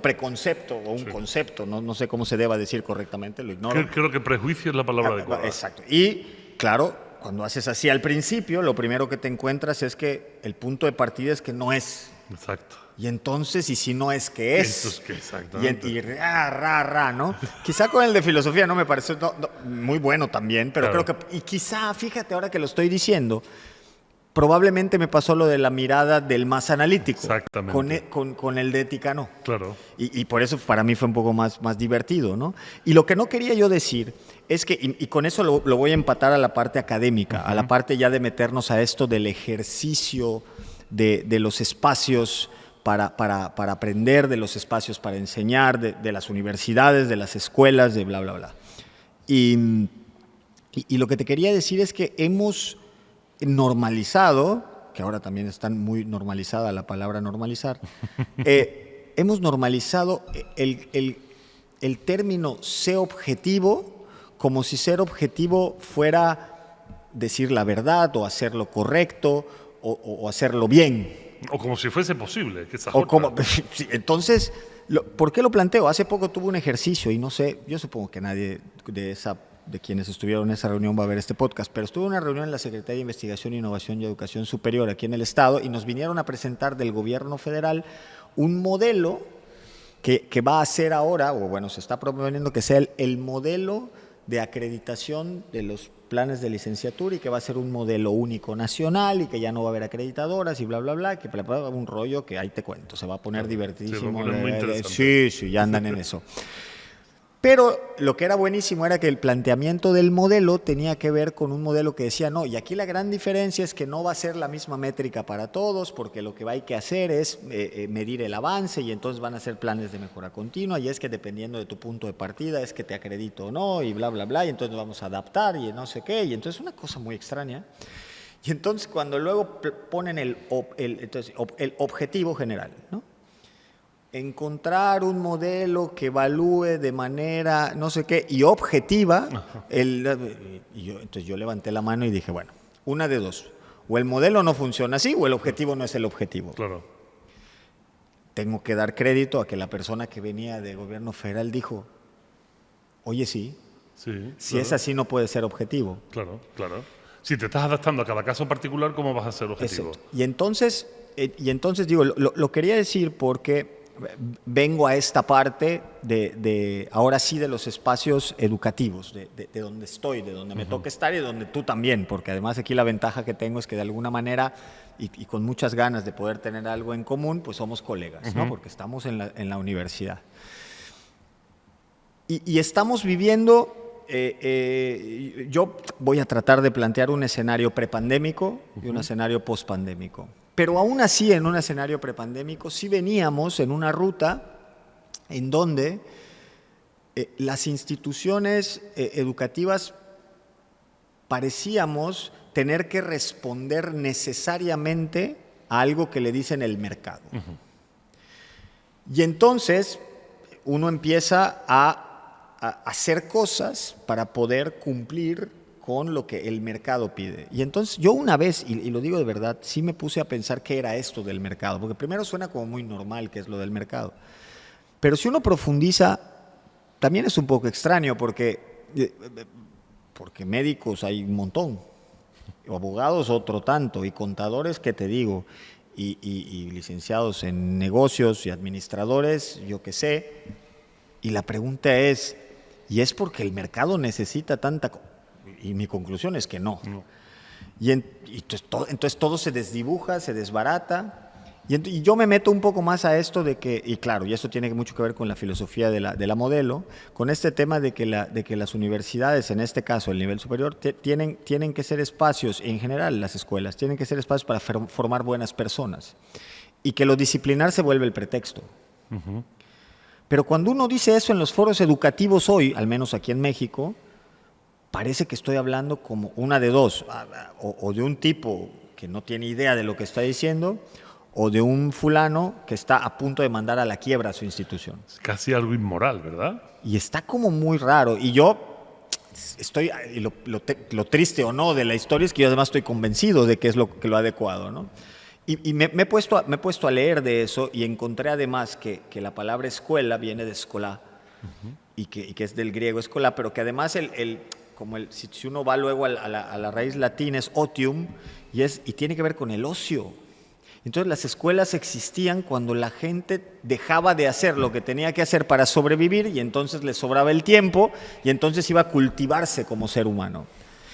preconcepto o un concepto, no sé cómo se deba decir correctamente, lo ignoro. Creo que prejuicio es la palabra adecuada. Exacto. Y claro, cuando haces así al principio, lo primero que te encuentras es que el punto de partida es que no es Exacto. Y entonces, ¿y si no es que es? Entonces, exactamente. ¿No? Quizá con el de filosofía no me pareció muy bueno también, pero Claro. creo que, y quizá, fíjate ahora que lo estoy diciendo, probablemente me pasó lo de la mirada del más analítico. Exactamente. Con el de ética no. Claro. Y por eso para mí fue un poco más divertido, ¿no? Y lo que no quería yo decir es que, y con eso lo voy a empatar a la parte académica, a la parte ya de meternos a esto del ejercicio de los espacios para aprender, de los espacios para enseñar, de las universidades, de las escuelas, de bla, bla, bla. Y lo que te quería decir es que hemos normalizado, que ahora también está muy normalizada la palabra normalizar, hemos normalizado el término sé objetivo como si ser objetivo fuera decir la verdad o hacer lo correcto o hacerlo bien. O como si fuese posible, que esa O otra. como, sí, entonces, ¿por qué lo planteo? Hace poco tuve un ejercicio y no sé, yo supongo que nadie de quienes estuvieron en esa reunión va a ver este podcast, pero estuve en una reunión en la Secretaría de Investigación, Innovación y Educación Superior aquí en el Estado y nos vinieron a presentar del gobierno federal un modelo que va a ser ahora, o bueno, se está proponiendo que sea el modelo de acreditación de los planes de licenciatura y que va a ser un modelo único nacional y que ya no va a haber acreditadoras y bla, bla, bla, que un rollo que ahí te cuento, se va a poner divertidísimo. Se va a poner muy interesante. Sí, ya andan en eso. Pero lo que era buenísimo era que el planteamiento del modelo tenía que ver con un modelo que decía, no, y aquí la gran diferencia es que no va a ser la misma métrica para todos, porque lo que hay que hacer es medir el avance y entonces van a ser planes de mejora continua y es que dependiendo de tu punto de partida es que te acredito o no y bla, bla, bla, y entonces nos vamos a adaptar y no sé qué, y entonces una cosa muy extraña. Y entonces cuando luego ponen el objetivo general, ¿no? Encontrar un modelo que evalúe de manera no sé qué y objetiva. Entonces yo levanté la mano y dije, bueno, una de dos. O el modelo no funciona así o el objetivo no es el objetivo. Claro. Tengo que dar crédito a que la persona que venía de gobierno federal dijo, oye, sí, Sí, si claro. es así no puede ser objetivo. Claro, claro. Si te estás adaptando a cada caso particular, ¿cómo vas a ser objetivo? Exacto. Y entonces digo, lo quería decir porque vengo a esta parte ahora sí de los espacios educativos, de donde estoy, de donde me toca estar y de donde tú también, porque además aquí la ventaja que tengo es que de alguna manera y con muchas ganas de poder tener algo en común, pues somos colegas, ¿no? Porque estamos en la universidad. Y estamos viviendo, yo voy a tratar de plantear un escenario prepandémico y un escenario pospandémico. Pero aún así, en un escenario prepandémico, sí veníamos en una ruta en donde las instituciones educativas parecíamos tener que responder necesariamente a algo que le dicen el mercado. Y entonces uno empieza a hacer cosas para poder cumplir con lo que el mercado pide. Y entonces yo una vez, y lo digo de verdad, sí me puse a pensar qué era esto del mercado, porque primero suena como muy normal que es lo del mercado. Pero si uno profundiza, también es un poco extraño porque médicos hay un montón, abogados otro tanto, y contadores, ¿qué te digo? Y licenciados en negocios y administradores, yo qué sé. Y la pregunta es, ¿y es porque el mercado necesita tanta y mi conclusión es que no. Y entonces todo se desdibuja, se desbarata. Y yo me meto un poco más a esto de que, y claro, y eso tiene mucho que ver con la filosofía de la modelo, con este tema de que las universidades, en este caso el nivel superior, tienen que ser espacios, en general las escuelas, tienen que ser espacios para formar buenas personas. Y que lo disciplinar se vuelve el pretexto. Pero cuando uno dice eso en los foros educativos hoy, al menos aquí en México, parece que estoy hablando como una de dos, o de un tipo que no tiene idea de lo que está diciendo, o de un fulano que está a punto de mandar a la quiebra a su institución. Es casi algo inmoral, ¿verdad? Y está como muy raro. Y yo estoy, y lo triste o no de la historia es que yo además estoy convencido de que es lo adecuado, ¿no? Y me he puesto a leer de eso y encontré además que la palabra escuela viene de escolá, y que es del griego escolá, pero que además si uno va luego a la raíz latina es otium y tiene que ver con el ocio. Entonces las escuelas existían cuando la gente dejaba de hacer lo que tenía que hacer para sobrevivir y entonces les sobraba el tiempo y entonces iba a cultivarse como ser humano.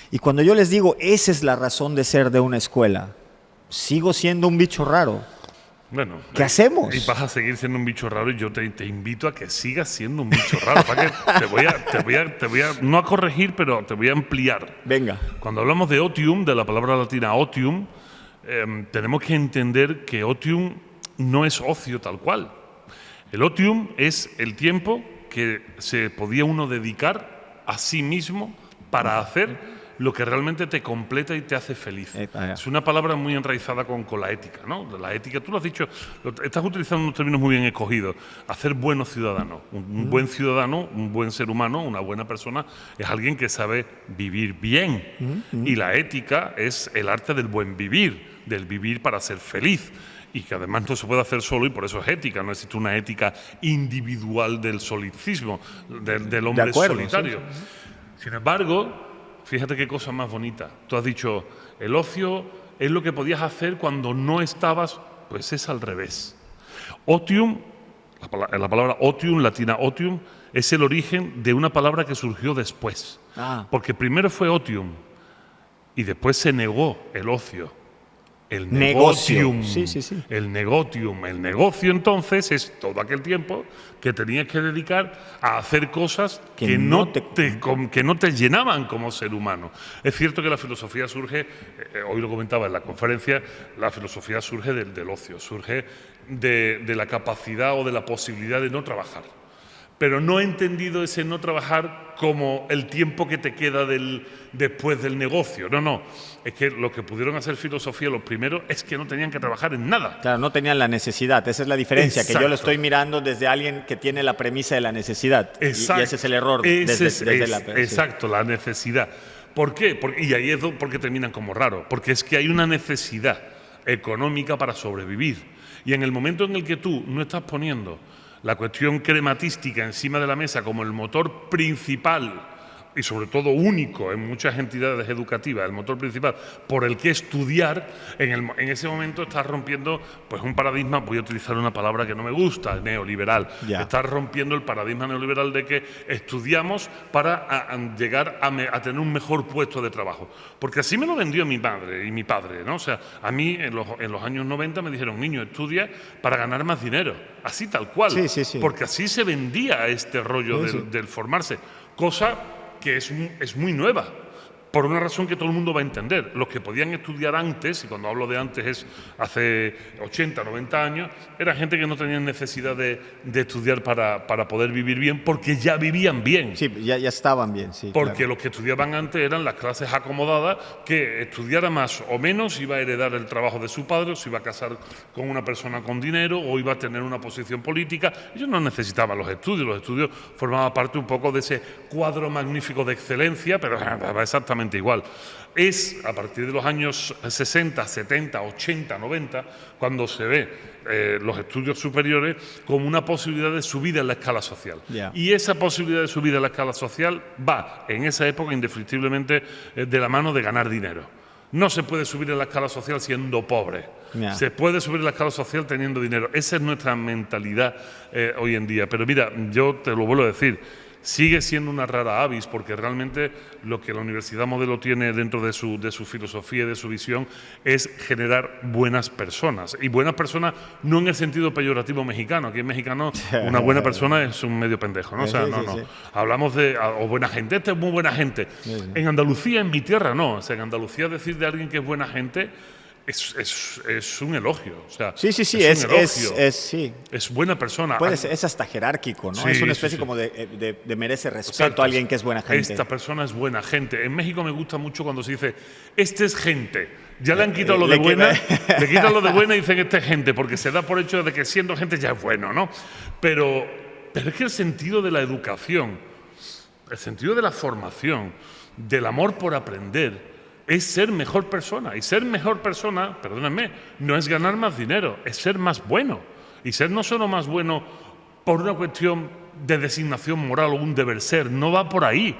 Y cuando yo les digo, esa es la razón de ser de una escuela, sigo siendo un bicho raro. Bueno, ¿Qué hacemos? Y vas a seguir siendo un bicho raro y yo te invito a que sigas siendo un bicho raro. ¿Para qué? Te voy a, no a corregir, pero te voy a ampliar. Venga. Cuando hablamos de otium, de la palabra latina otium, tenemos que entender que otium no es ocio tal cual. El otium es el tiempo que se podía uno dedicar a sí mismo para hacer lo que realmente te completa y te hace feliz. Es una palabra muy enraizada con la ética, ¿no? La ética, tú lo has dicho, estás utilizando unos términos muy bien escogidos. Hacer buenos ciudadanos. Un buen ciudadano, un buen ser humano, una buena persona, es alguien que sabe vivir bien. Y la ética es el arte del buen vivir, del vivir para ser feliz. Y que además no se puede hacer solo y por eso es ética. No existe una ética individual del solicismo, del hombre solitario. Sí, sí. Sin embargo, fíjate qué cosa más bonita. Tú has dicho, el ocio es lo que podías hacer cuando no estabas, pues es al revés. Otium, la palabra otium, latina otium, es el origen de una palabra que surgió después. Porque primero fue otium y después se negó el ocio. El negotium. Sí, sí, sí. El negotium. El negocio, entonces, es todo aquel tiempo que tenías que dedicar a hacer cosas que no te llenaban como ser humano. Es cierto que la filosofía surge, hoy lo comentaba en la conferencia, la filosofía surge del ocio, surge de la capacidad o de la posibilidad de no trabajar. Pero no he entendido ese no trabajar como el tiempo que te queda después del negocio. No. Es que lo que pudieron hacer filosofía los primeros es que no tenían que trabajar en nada. Claro, no tenían la necesidad. Esa es la diferencia, que yo lo estoy mirando desde alguien que tiene la premisa de la necesidad. Exacto. Y ese es el error. Exacto, la necesidad. ¿Por qué? Y ahí es porque terminan como raro. Porque es que hay una necesidad económica para sobrevivir. Y en el momento en el que tú no estás poniendo la cuestión crematística encima de la mesa como el motor principal y sobre todo único en muchas entidades educativas, el motor principal por el que estudiar, en ese momento estás rompiendo pues un paradigma, voy a utilizar una palabra que no me gusta, neoliberal. Estás rompiendo el paradigma neoliberal de que estudiamos para llegar a tener un mejor puesto de trabajo. Porque así me lo vendió mi madre y mi padre, ¿no? O sea, a mí en los años 90 me dijeron, niño, estudia para ganar más dinero. Así tal cual. Sí. Porque así se vendía este rollo del formarse. Cosa que es muy nueva, por una razón que todo el mundo va a entender. Los que podían estudiar antes, y cuando hablo de antes es hace 80, 90 años, era gente que no tenía necesidad de estudiar para poder vivir bien, porque ya vivían bien. Sí, ya estaban bien, sí. Porque claro. Los que estudiaban antes eran las clases acomodadas, que estudiara más o menos iba a heredar el trabajo de su padre, o se iba a casar con una persona con dinero, o iba a tener una posición política. Ellos no necesitaban los estudios formaban parte un poco de ese cuadro magnífico de excelencia, pero exactamente igual. Es a partir de los años 60, 70, 80, 90, cuando se ve los estudios superiores como una posibilidad de subida en la escala social. Y esa posibilidad de subida en la escala social va, en esa época, indefectiblemente de la mano de ganar dinero. No se puede subir en la escala social siendo pobre. Se puede subir en la escala social teniendo dinero. Esa es nuestra mentalidad hoy en día. Pero mira, yo te lo vuelvo a decir, sigue siendo una rara avis, porque realmente lo que la Universidad Modelo tiene dentro de su filosofía y de su visión es generar buenas personas. Y buenas personas no en el sentido peyorativo mexicano. Aquí en mexicano una buena persona es un medio pendejo, ¿no? O sea, no. Hablamos de buena gente. Este es muy buena gente. En Andalucía, en mi tierra, no. O sea, en Andalucía decir de alguien que es buena gente es un elogio. O sea, es buena persona. Es hasta jerárquico, ¿no? Sí, es una especie como de merece respeto a alguien que es buena gente. Esta persona es buena gente. En México me gusta mucho cuando se dice, este es gente. Ya le han quitado lo de buena, le quitan lo de buena y dicen, este es gente, porque se da por hecho de que siendo gente ya es bueno, ¿no? Pero es que el sentido de la educación, el sentido de la formación, del amor por aprender, es ser mejor persona. Y ser mejor persona, perdónenme, no es ganar más dinero, es ser más bueno. Y ser no solo más bueno por una cuestión de designación moral o un deber ser, no va por ahí.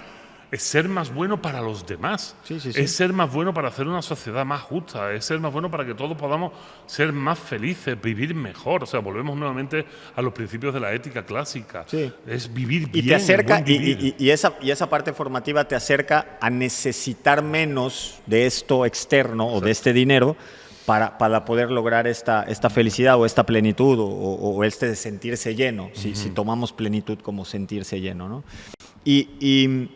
es ser más bueno para los demás, es ser más bueno para hacer una sociedad más justa, es ser más bueno para que todos podamos ser más felices, vivir mejor. O sea, volvemos nuevamente a los principios de la ética clásica. Sí. Es vivir bien. Y te acerca, y esa parte formativa te acerca a necesitar menos de esto externo o de este dinero para poder lograr esta felicidad o esta plenitud o este sentirse lleno, si tomamos plenitud como sentirse lleno, ¿no? Y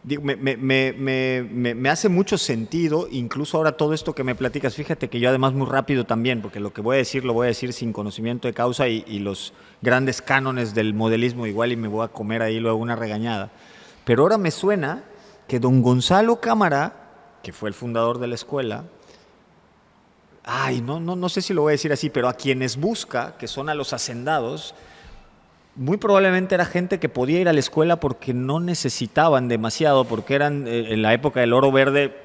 digo, me hace mucho sentido, incluso ahora todo esto que me platicas. Fíjate que yo además muy rápido también, porque lo que voy a decir lo voy a decir sin conocimiento de causa y los grandes cánones del modelismo igual y me voy a comer ahí luego una regañada. Pero ahora me suena que don Gonzalo Cámara, que fue el fundador de la escuela, no sé si lo voy a decir así, pero a quienes busca, que son a los hacendados, muy probablemente era gente que podía ir a la escuela porque no necesitaban demasiado, porque eran en la época del oro verde,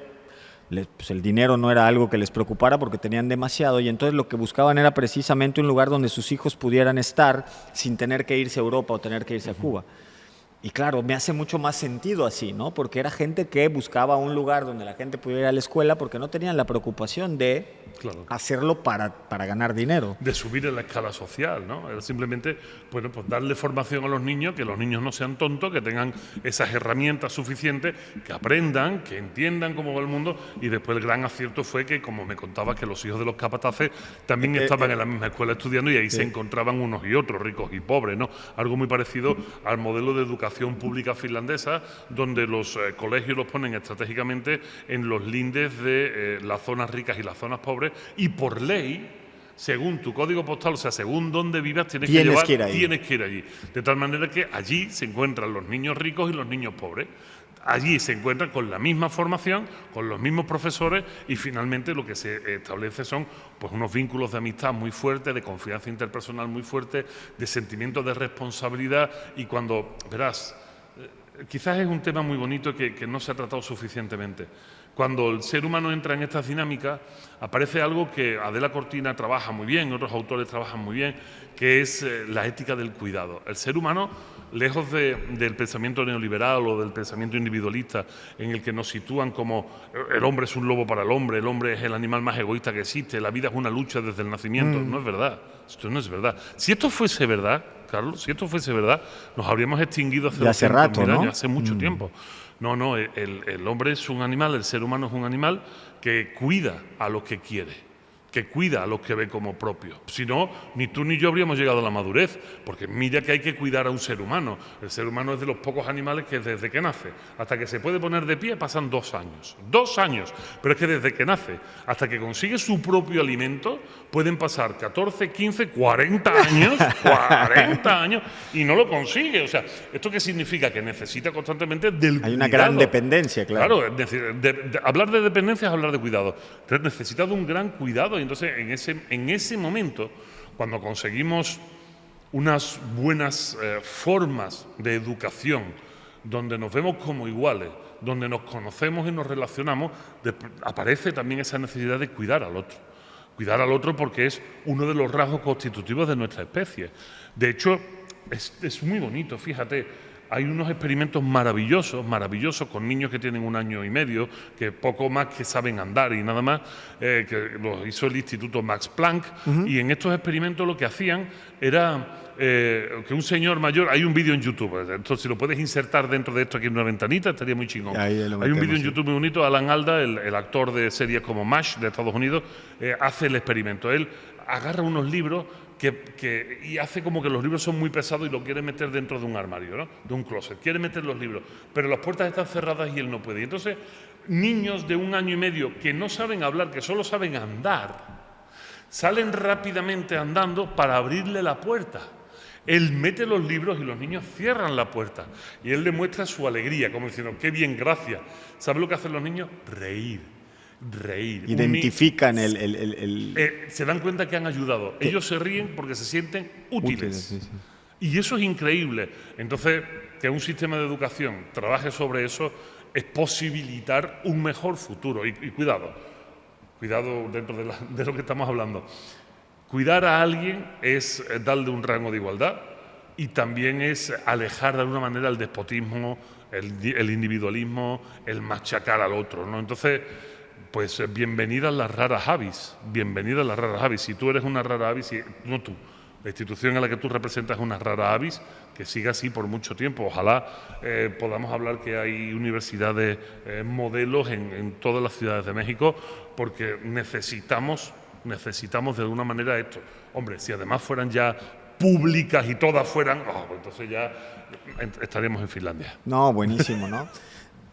pues el dinero no era algo que les preocupara porque tenían demasiado, y entonces lo que buscaban era precisamente un lugar donde sus hijos pudieran estar sin tener que irse a Europa o tener que irse a Cuba. Y claro, me hace mucho más sentido así, ¿no? Porque era gente que buscaba un lugar donde la gente pudiera ir a la escuela porque no tenían la preocupación de hacerlo para ganar dinero. De subir en la escala social, ¿no? Era simplemente, pues darle formación a los niños, que los niños no sean tontos, que tengan esas herramientas suficientes, que aprendan, que entiendan cómo va el mundo. Y después el gran acierto fue que, como me contabas, que los hijos de los capataces también estaban en la misma escuela estudiando y ahí se encontraban unos y otros, ricos y pobres, ¿no? Algo muy parecido al modelo de educación pública finlandesa, donde los colegios los ponen estratégicamente en los lindes de las zonas ricas y las zonas pobres, y por ley, según tu código postal, o sea, según dónde vivas, tienes que ir allí. De tal manera que allí se encuentran los niños ricos y los niños pobres. Allí se encuentran con la misma formación, con los mismos profesores, y finalmente lo que se establece son pues unos vínculos de amistad muy fuertes, de confianza interpersonal muy fuerte, de sentimiento de responsabilidad. Y cuando, verás, quizás es un tema muy bonito que no se ha tratado suficientemente. Cuando el ser humano entra en estas dinámicas, aparece algo que Adela Cortina trabaja muy bien, otros autores trabajan muy bien, que es la ética del cuidado. El ser humano, lejos del pensamiento neoliberal o del pensamiento individualista en el que nos sitúan como el hombre es un lobo para el hombre es el animal más egoísta que existe, la vida es una lucha desde el nacimiento. No es verdad, esto no es verdad. Si esto fuese verdad, Carlos, si esto fuese verdad, nos habríamos extinguido hace rato, ¿no? años, hace mucho tiempo. No, el hombre es un animal, el ser humano es un animal que cuida a los que quiere, que cuida a los que ve como propios. Si no, ni tú ni yo habríamos llegado a la madurez, porque mira que hay que cuidar a un ser humano. El ser humano es de los pocos animales que desde que nace hasta que se puede poner de pie pasan 2 años. 2 años. Pero es que desde que nace hasta que consigue su propio alimento pueden pasar 14, 15, 40 años, 40 años, y no lo consigue. O sea, ¿esto qué significa? Que necesita constantemente del cuidado. Hay una gran dependencia, claro. Claro, es decir, hablar de dependencia es hablar de cuidado. Entonces necesita de un gran cuidado. Y entonces, en ese momento, cuando conseguimos unas buenas formas de educación, donde nos vemos como iguales, donde nos conocemos y nos relacionamos, aparece también esa necesidad de cuidar al otro. Cuidar al otro porque es uno de los rasgos constitutivos de nuestra especie. De hecho, es muy bonito, fíjate. Hay unos experimentos maravillosos con niños que tienen 1 año y medio, que poco más que saben andar y nada más, que los hizo el Instituto Max Planck. Y en estos experimentos lo que hacían era que un señor mayor, hay un vídeo en YouTube, entonces si lo puedes insertar dentro de esto aquí en una ventanita estaría muy chingón. Hay un vídeo en YouTube muy bonito. Alan Alda, el actor de series como MASH de Estados Unidos, hace el experimento. Él agarra unos libros y hace como que los libros son muy pesados y lo quiere meter dentro de un armario, ¿no? De un closet. Quiere meter los libros, pero las puertas están cerradas y él no puede. Y entonces, niños de 1 año y medio que no saben hablar, que solo saben andar, salen rápidamente andando para abrirle la puerta. Él mete los libros y los niños cierran la puerta. Y él le muestra su alegría, como diciendo, qué bien, gracias. ¿Sabe lo que hacen los niños? Reír. Identifican se dan cuenta que han ayudado. Ellos se ríen porque se sienten útiles. Sí. Y eso es increíble. Entonces, que un sistema de educación trabaje sobre eso es posibilitar un mejor futuro. Y cuidado dentro de lo que estamos hablando. Cuidar a alguien es darle un rango de igualdad. y también es alejar de alguna manera el despotismo, el individualismo, el machacar al otro, ¿no? Entonces, pues bienvenidas las raras avis, bienvenidas las raras avis. Si tú eres una rara avis, no tú, la institución a la que tú representas es una rara avis, que siga así por mucho tiempo. Ojalá podamos hablar que hay universidades modelos en todas las ciudades de México, porque necesitamos de alguna manera esto. Hombre, si además fueran ya públicas y todas fueran, pues entonces ya estaríamos en Finlandia. No, buenísimo, ¿no?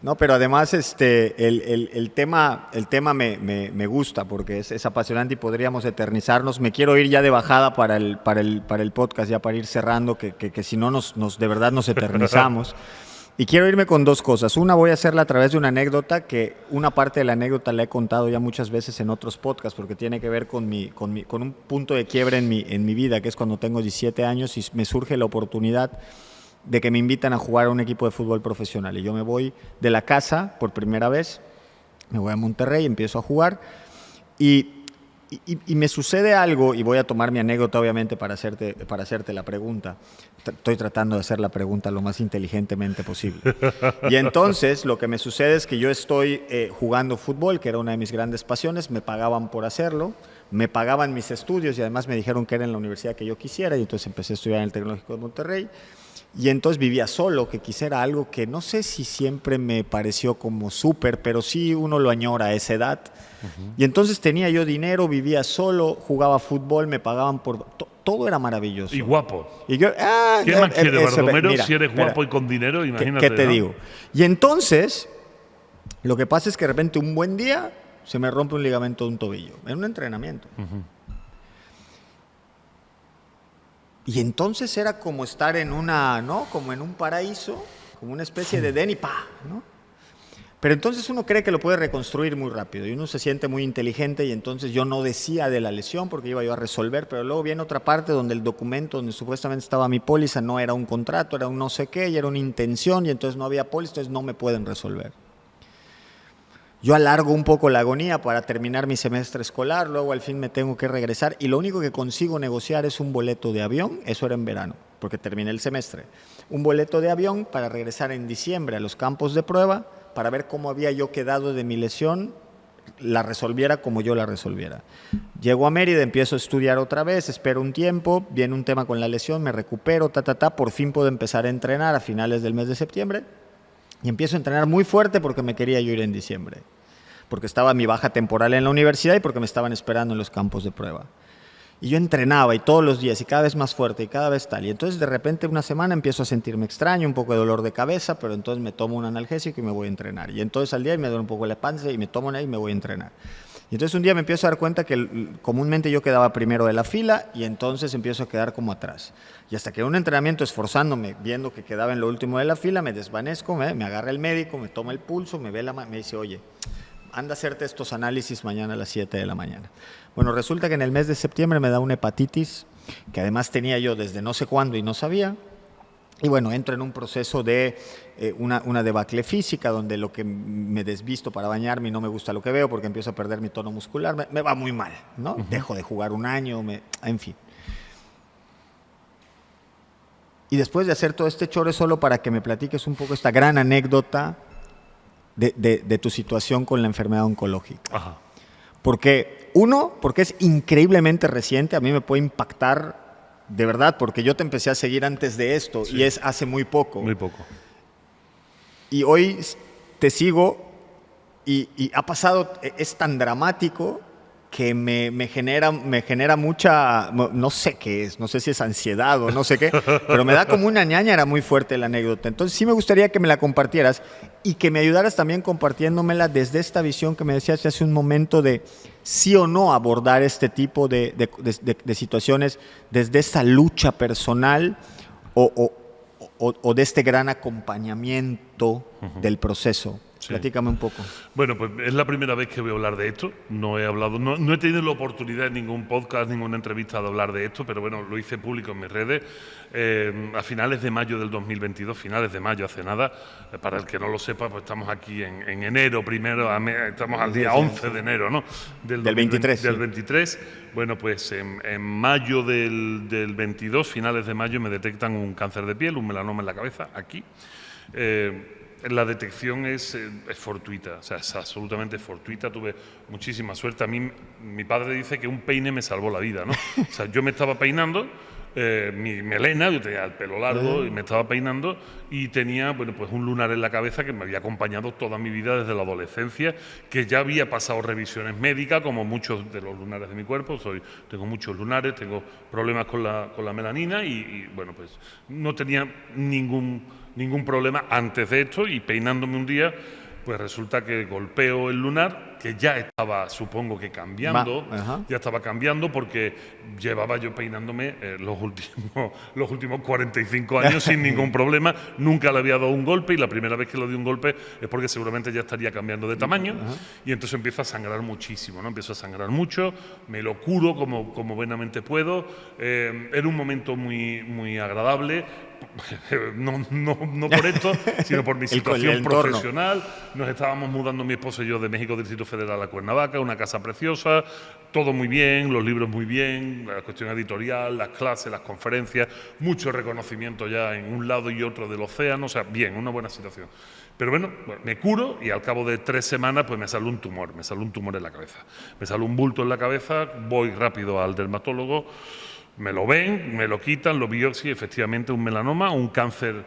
No, pero además el tema me gusta porque es apasionante y podríamos eternizarnos. Me quiero ir ya de bajada para el podcast, ya para ir cerrando, que si no de verdad nos eternizamos. Y quiero irme con dos cosas. Una voy a hacerla a través de una anécdota, que una parte de la anécdota la he contado ya muchas veces en otros podcasts, porque tiene que ver con un punto de quiebre en mi vida, que es cuando tengo 17 años y me surge la oportunidad de que me invitan a jugar a un equipo de fútbol profesional. Y yo me voy de la casa por primera vez, me voy a Monterrey, empiezo a jugar y me sucede algo, y voy a tomar mi anécdota obviamente para hacerte la pregunta. Estoy tratando de hacer la pregunta lo más inteligentemente posible. Y entonces lo que me sucede es que yo estoy jugando fútbol, que era una de mis grandes pasiones, me pagaban por hacerlo, me pagaban mis estudios y además me dijeron que era en la universidad que yo quisiera, y entonces empecé a estudiar en el Tecnológico de Monterrey. Y entonces vivía solo, que quisiera algo que no sé si siempre me pareció como súper, pero sí uno lo añora a esa edad. Uh-huh. Y entonces tenía yo dinero, vivía solo, jugaba fútbol, me pagaban por... todo era maravilloso. Y guapo. Y yo, ¿qué más quiere Bardomero? Mira, si eres guapo y con dinero, imagínate. ¿Qué te digo? Y entonces, lo que pasa es que de repente un buen día se me rompe un ligamento de un tobillo, en un entrenamiento. Uh-huh. Y entonces era como estar en ¿no? Como en un paraíso, como una especie de Edén y ¡pa! ¿No? Pero entonces uno cree que lo puede reconstruir muy rápido y uno se siente muy inteligente, y entonces yo no decía de la lesión porque iba yo a resolver, pero luego viene otra parte donde el documento donde supuestamente estaba mi póliza no era un contrato, era un no sé qué, y era una intención, y entonces no había póliza, entonces no me pueden resolver. Yo alargo un poco la agonía para terminar mi semestre escolar, luego al fin me tengo que regresar y lo único que consigo negociar es un boleto de avión, eso era en verano, porque terminé el semestre, un boleto de avión para regresar en diciembre a los campos de prueba para ver cómo había yo quedado de mi lesión, la resolviera como yo la resolviera. Llego a Mérida, empiezo a estudiar otra vez, espero un tiempo, viene un tema con la lesión, me recupero, por fin puedo empezar a entrenar a finales del mes de septiembre. Y empiezo a entrenar muy fuerte porque me quería yo ir en diciembre, porque estaba mi baja temporal en la universidad y porque me estaban esperando en los campos de prueba. Y yo entrenaba y todos los días y cada vez más fuerte y cada vez tal. Y entonces de repente una semana empiezo a sentirme extraño, un poco de dolor de cabeza, pero entonces me tomo un analgésico y me voy a entrenar. Y entonces al día me duele un poco la panza y me tomo una y me voy a entrenar. Y entonces un día me empiezo a dar cuenta que comúnmente yo quedaba primero de la fila y entonces empiezo a quedar como atrás. Y hasta que en un entrenamiento, esforzándome, viendo que quedaba en lo último de la fila, me desvanezco, me agarra el médico, me toma el pulso, me dice, oye, anda a hacerte estos análisis mañana a las 7 de la mañana. Bueno, resulta que en el mes de septiembre me da una hepatitis, que además tenía yo desde no sé cuándo y no sabía. Y bueno, entro en un proceso de una debacle física, donde lo que me desvisto para bañarme y no me gusta lo que veo porque empiezo a perder mi tono muscular, me va muy mal, ¿no? Uh-huh. Dejo de jugar un año, en fin. Y después de hacer todo este chore, solo para que me platiques un poco esta gran anécdota de tu situación con la enfermedad oncológica. Ajá. Porque es increíblemente reciente, a mí me puede impactar de verdad, porque yo te empecé a seguir antes de esto, sí, y es hace muy poco. Muy poco. Y hoy te sigo y ha pasado, es tan dramático que me genera mucha, no sé qué es, no sé si es ansiedad o no sé qué, pero me da como una ñañara muy fuerte la anécdota. Entonces sí me gustaría que me la compartieras y que me ayudaras también compartiéndomela desde esta visión que me decías hace un momento de sí o no abordar este tipo de situaciones desde esta lucha personal o de este gran acompañamiento del proceso. Sí. Platícame un poco. Bueno, pues es la primera vez que voy a hablar de esto. No he tenido la oportunidad en ningún podcast, ninguna entrevista de hablar de esto, pero bueno, lo hice público en mis redes a finales de mayo del 2022, finales de mayo, hace nada. Para el que no lo sepa, pues estamos aquí en enero primero, estamos al día 11 de enero, ¿no? Del 23. Del 23. Bueno, pues en mayo del 22, finales de mayo, me detectan un cáncer de piel, un melanoma en la cabeza, aquí. La detección es fortuita, o sea, es absolutamente fortuita. Tuve muchísima suerte. A mí, mi padre dice que un peine me salvó la vida, ¿no? O sea, yo me estaba peinando, mi melena, yo tenía el pelo largo y me estaba peinando y tenía, bueno, pues un lunar en la cabeza que me había acompañado toda mi vida desde la adolescencia, que ya había pasado revisiones médicas, como muchos de los lunares de mi cuerpo. Tengo muchos lunares, tengo problemas con la melanina y bueno, pues no tenía ningún problema antes de esto, y peinándome un día, pues resulta que golpeo el lunar, que ya estaba, supongo que cambiando, ya estaba cambiando, porque llevaba yo peinándome los últimos 45 años sin ningún problema, nunca le había dado un golpe, y la primera vez que le di un golpe es porque seguramente ya estaría cambiando de tamaño, y entonces empiezo a sangrar muchísimo, ¿no? Empiezo a sangrar mucho, me lo curo como buenamente puedo, era un momento muy agradable. No por esto, sino por mi situación profesional. Nos estábamos mudando mi esposo y yo de México, Distrito Federal, a Cuernavaca, una casa preciosa, todo muy bien, los libros muy bien, la cuestión editorial, las clases, las conferencias, mucho reconocimiento ya en un lado y otro del océano, o sea, bien, una buena situación. Pero bueno, me curo y al cabo de 3 semanas pues me sale un tumor en la cabeza. Me sale un bulto en la cabeza, voy rápido al dermatólogo, me lo ven, me lo quitan, lo biopsia, efectivamente un melanoma, un cáncer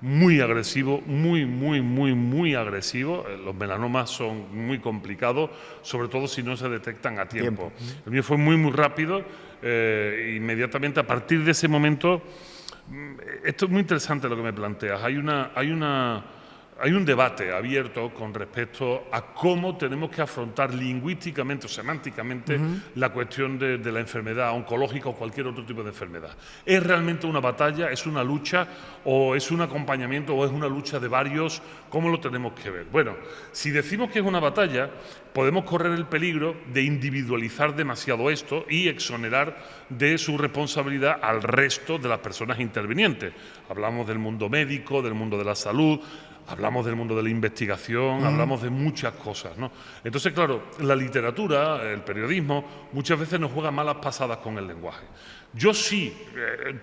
muy agresivo, muy agresivo. Los melanomas son muy complicados, sobre todo si no se detectan a tiempo. El mío fue muy rápido, inmediatamente a partir de ese momento. Esto es muy interesante lo que me planteas. Hay un debate abierto con respecto a cómo tenemos que afrontar lingüísticamente o semánticamente la cuestión de la enfermedad oncológica o cualquier otro tipo de enfermedad. ¿Es realmente una batalla, es una lucha, o es un acompañamiento, o es una lucha de varios? ¿Cómo lo tenemos que ver? Bueno, si decimos que es una batalla, podemos correr el peligro de individualizar demasiado esto y exonerar de su responsabilidad al resto de las personas intervinientes. Hablamos del mundo médico, del mundo de la salud, hablamos del mundo de la investigación, hablamos de muchas cosas, ¿no? Entonces, claro, la literatura, el periodismo, muchas veces nos juega malas pasadas con el lenguaje. Yo sí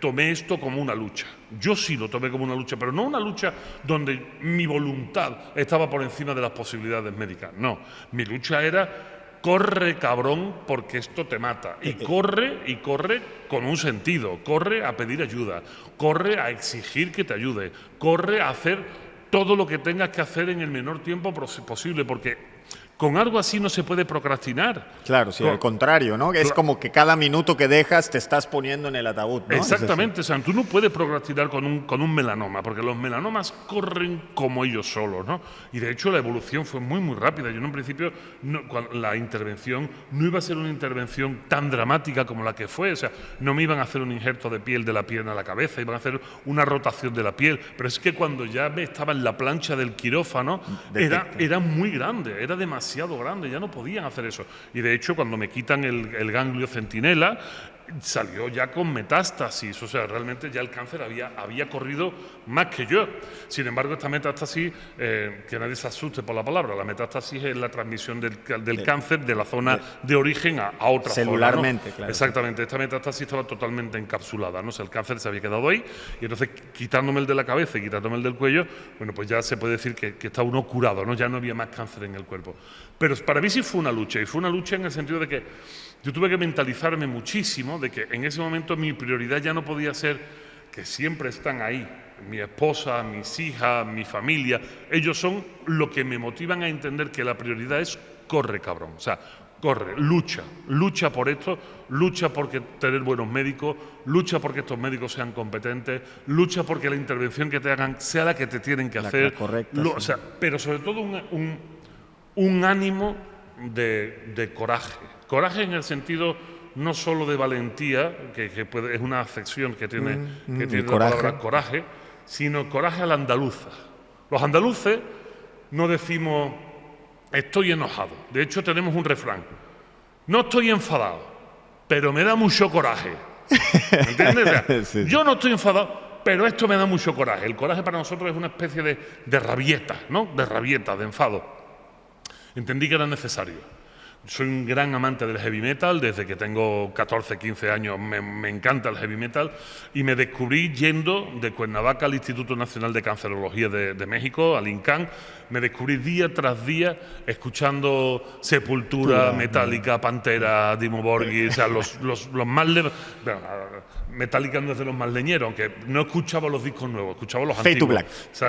tomé esto como una lucha, yo sí lo tomé como una lucha, pero no una lucha donde mi voluntad estaba por encima de las posibilidades médicas, no. Mi lucha era: corre, cabrón, porque esto te mata. Y corre con un sentido, corre a pedir ayuda, corre a exigir que te ayude, corre a hacer todo lo que tengas que hacer en el menor tiempo posible, porque con algo así no se puede procrastinar. Claro, sí, al contrario, ¿no? Es como que cada minuto que dejas te estás poniendo en el ataúd, ¿no? Exactamente, o sea, tú no puedes procrastinar con un melanoma, porque los melanomas corren como ellos solos, ¿no? Y de hecho la evolución fue muy rápida. Yo en un principio, la intervención no iba a ser una intervención tan dramática como la que fue, o sea, no me iban a hacer un injerto de piel de la pierna a la cabeza, iban a hacer una rotación de la piel, pero es que cuando ya me estaba en la plancha del quirófano, era muy grande, era demasiado grande, ya no podían hacer eso. Y de hecho, cuando me quitan el ganglio centinela, salió ya con metástasis, o sea, realmente ya el cáncer había corrido más que yo. Sin embargo, esta metástasis, que nadie se asuste por la palabra, la metástasis es la transmisión del cáncer de la zona de origen a otra celularmente, zona, ¿no? Claro. Exactamente, esta metástasis estaba totalmente encapsulada, ¿no? O sea, el cáncer se había quedado ahí, y entonces quitándome el de la cabeza y quitándome el del cuello, bueno, pues ya se puede decir que está uno curado, ¿no? Ya no había más cáncer en el cuerpo. Pero para mí sí fue una lucha, y fue una lucha en el sentido de que yo tuve que mentalizarme muchísimo de que en ese momento mi prioridad ya no podía ser que siempre están ahí, mi esposa, mis hijas, mi familia. Ellos son lo que me motivan a entender que la prioridad es: corre, cabrón. O sea, corre, lucha por esto, lucha por tener buenos médicos, lucha porque estos médicos sean competentes, lucha porque la intervención que te hagan sea la que te tienen que hacer. La correcta, o sea, pero sobre todo un ánimo de coraje. Coraje en el sentido no solo de valentía, que es una acepción que tiene la palabra coraje, sino coraje a la andaluza. Los andaluces no decimos estoy enojado. De hecho, tenemos un refrán. No estoy enfadado, pero me da mucho coraje. ¿Me entiendes? O sea, sí. Yo no estoy enfadado, pero esto me da mucho coraje. El coraje para nosotros es una especie de rabieta, ¿no? De rabieta, de enfado. Entendí que era necesario. Soy un gran amante del heavy metal, desde que tengo 14, 15 años me encanta el heavy metal y me descubrí yendo de Cuernavaca al Instituto Nacional de Cancerología de México, al INCAN. Me descubrí día tras día escuchando Sepultura, Metallica, Pantera, Dimmu Borgir, o sea, los más... Metallica no es de los más leñeros, aunque no escuchaba los discos nuevos, escuchaba los antiguos. Fade to Black. O sea,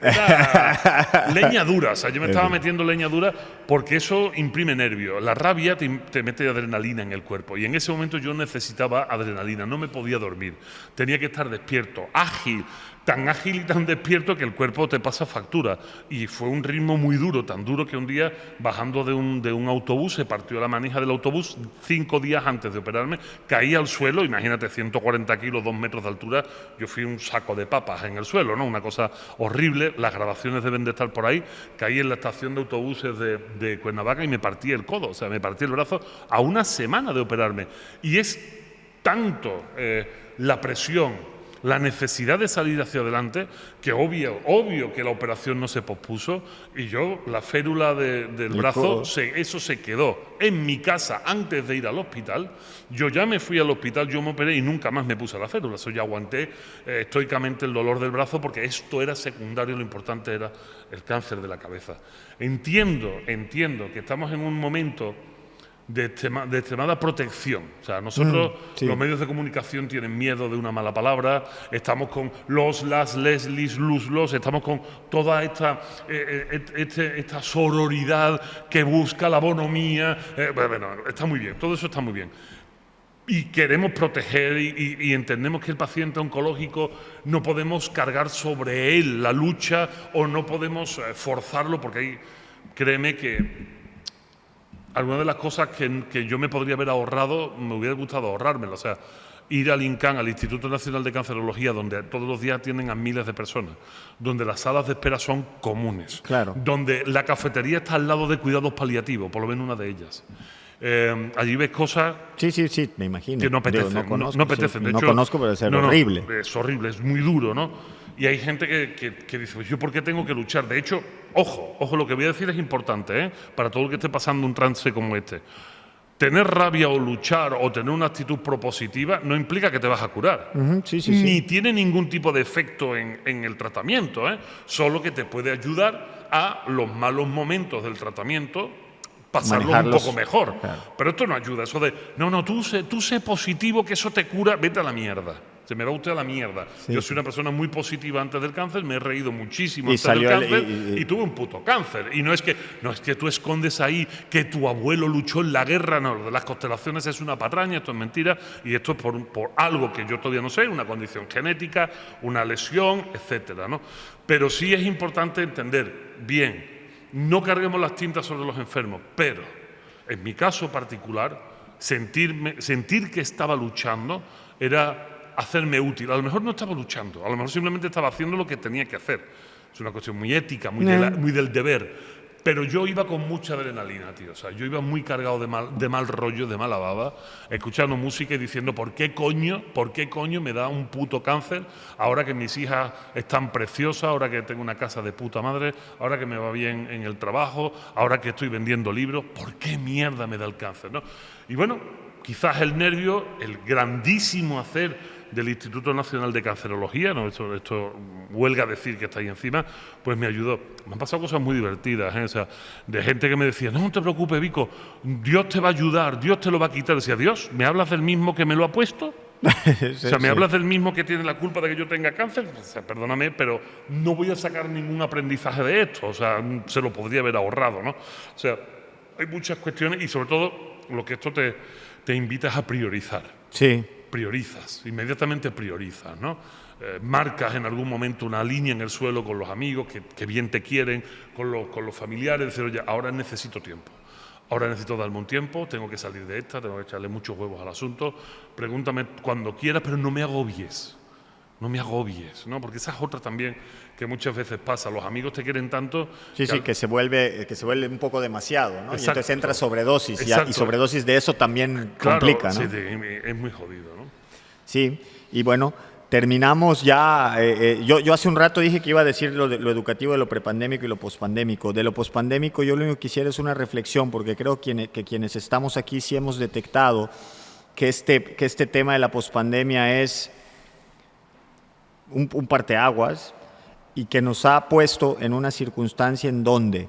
era leña dura, o sea, yo me estaba metiendo leña dura porque eso imprime nervio. La rabia te mete adrenalina en el cuerpo y en ese momento yo necesitaba adrenalina, no me podía dormir, tenía que estar despierto, ágil, tan ágil y tan despierto que el cuerpo te pasa factura. Y fue un ritmo muy duro, tan duro que un día, bajando de un autobús, se partió la manija del autobús 5 días antes de operarme, caí al suelo, imagínate, 140 kilos, 2 metros de altura, yo fui un saco de papas en el suelo, ¿no? Una cosa horrible, las grabaciones deben de estar por ahí, caí en la estación de autobuses de Cuernavaca y me partí el codo, o sea, me partí el brazo a una semana de operarme. Y es tanto la presión, la necesidad de salir hacia adelante, que obvio que la operación no se pospuso y yo, la férula del brazo, eso se quedó en mi casa antes de ir al hospital. Yo ya me fui al hospital, yo me operé y nunca más me puse la férula. Eso ya aguanté estoicamente el dolor del brazo porque esto era secundario, lo importante era el cáncer de la cabeza. Entiendo que estamos en un momento de extremada protección. O sea, nosotros, los medios de comunicación tienen miedo de una mala palabra, estamos con las, leslis, los, estamos con toda esta sororidad que busca la bonomía. Bueno, está muy bien, todo eso está muy bien. Y queremos proteger y entendemos que el paciente oncológico no podemos cargar sobre él la lucha o no podemos forzarlo porque ahí, créeme que algunas de las cosas que yo me podría haber ahorrado, me hubiera gustado ahorrármelo. O sea, ir al INCAN, al Instituto Nacional de Cancerología, donde todos los días atienden a miles de personas, donde las salas de espera son comunes, claro, donde la cafetería está al lado de cuidados paliativos, por lo menos una de ellas. Allí ves cosas sí, me imagino. Que no apetecen. Digo, no apetecen. Sí, de no hecho, conozco, pero es horrible. Es horrible, es muy duro, ¿no? Y hay gente que dice, pues yo ¿por qué tengo que luchar? De hecho, ojo, lo que voy a decir es importante, para todo el que esté pasando un trance como este. Tener rabia o luchar o tener una actitud propositiva no implica que te vas a curar. Ni tiene ningún tipo de efecto en el tratamiento, solo que te puede ayudar a los malos momentos del tratamiento pasarlo un poco mejor. Claro. Pero esto no ayuda, eso de, tú sé positivo, que eso te cura, vete a la mierda. Se me va usted a la mierda. Sí. Yo soy una persona muy positiva antes del cáncer, me he reído muchísimo antes del cáncer y tuve un puto cáncer. Y no es que tú escondes ahí que tu abuelo luchó en la guerra, no, de las constelaciones es una patraña, esto es mentira, y esto es por algo que yo todavía no sé, una condición genética, una lesión, etcétera, ¿no? Pero sí es importante entender bien, no carguemos las tintas sobre los enfermos, pero en mi caso particular, sentir que estaba luchando era hacerme útil. A lo mejor no estaba luchando, a lo mejor simplemente estaba haciendo lo que tenía que hacer. Es una cuestión muy ética, muy del deber. Pero yo iba con mucha adrenalina, tío. O sea, yo iba muy cargado de mal rollo, de mala baba, escuchando música y diciendo ¿por qué coño me da un puto cáncer ahora que mis hijas están preciosas, ahora que tengo una casa de puta madre, ahora que me va bien en el trabajo, ahora que estoy vendiendo libros? ¿Por qué mierda me da el cáncer, no? Y bueno, quizás el nervio, el grandísimo hacer del Instituto Nacional de Cancerología, ¿no? Esto huelga decir que está ahí encima, pues me ayudó. Me han pasado cosas muy divertidas, O sea, de gente que me decía, no te preocupes, Vico, Dios te va a ayudar, Dios te lo va a quitar. Decía, Dios, ¿me hablas del mismo que me lo ha puesto? O sea, ¿me hablas del mismo que tiene la culpa de que yo tenga cáncer? O sea, perdóname, pero no voy a sacar ningún aprendizaje de esto. O sea, se lo podría haber ahorrado, ¿no? O sea, hay muchas cuestiones y sobre todo lo que esto te invita es a priorizar. Sí. Priorizas, inmediatamente priorizas, ¿no? Marcas en algún momento una línea en el suelo con los amigos que bien te quieren, con los familiares, decir, oye, ahora necesito tiempo, ahora necesito darme un tiempo, tengo que salir de esta, tengo que echarle muchos huevos al asunto, pregúntame cuando quieras, pero no me agobies. no me agobies, ¿no? Porque esa es otra también que muchas veces pasa. Los amigos te quieren tanto... Que se vuelve un poco demasiado, ¿no? Exacto. Y entonces entra sobredosis, y sobredosis de eso también claro, complica, ¿no? Sí, es muy jodido, ¿no? Sí, y bueno, terminamos ya. Yo hace un rato dije que iba a decir lo educativo de lo prepandémico y lo pospandémico. De lo pospandémico yo lo único que quisiera es una reflexión, porque creo que quienes estamos aquí sí hemos detectado que este tema de la pospandemia es un parteaguas y que nos ha puesto en una circunstancia en donde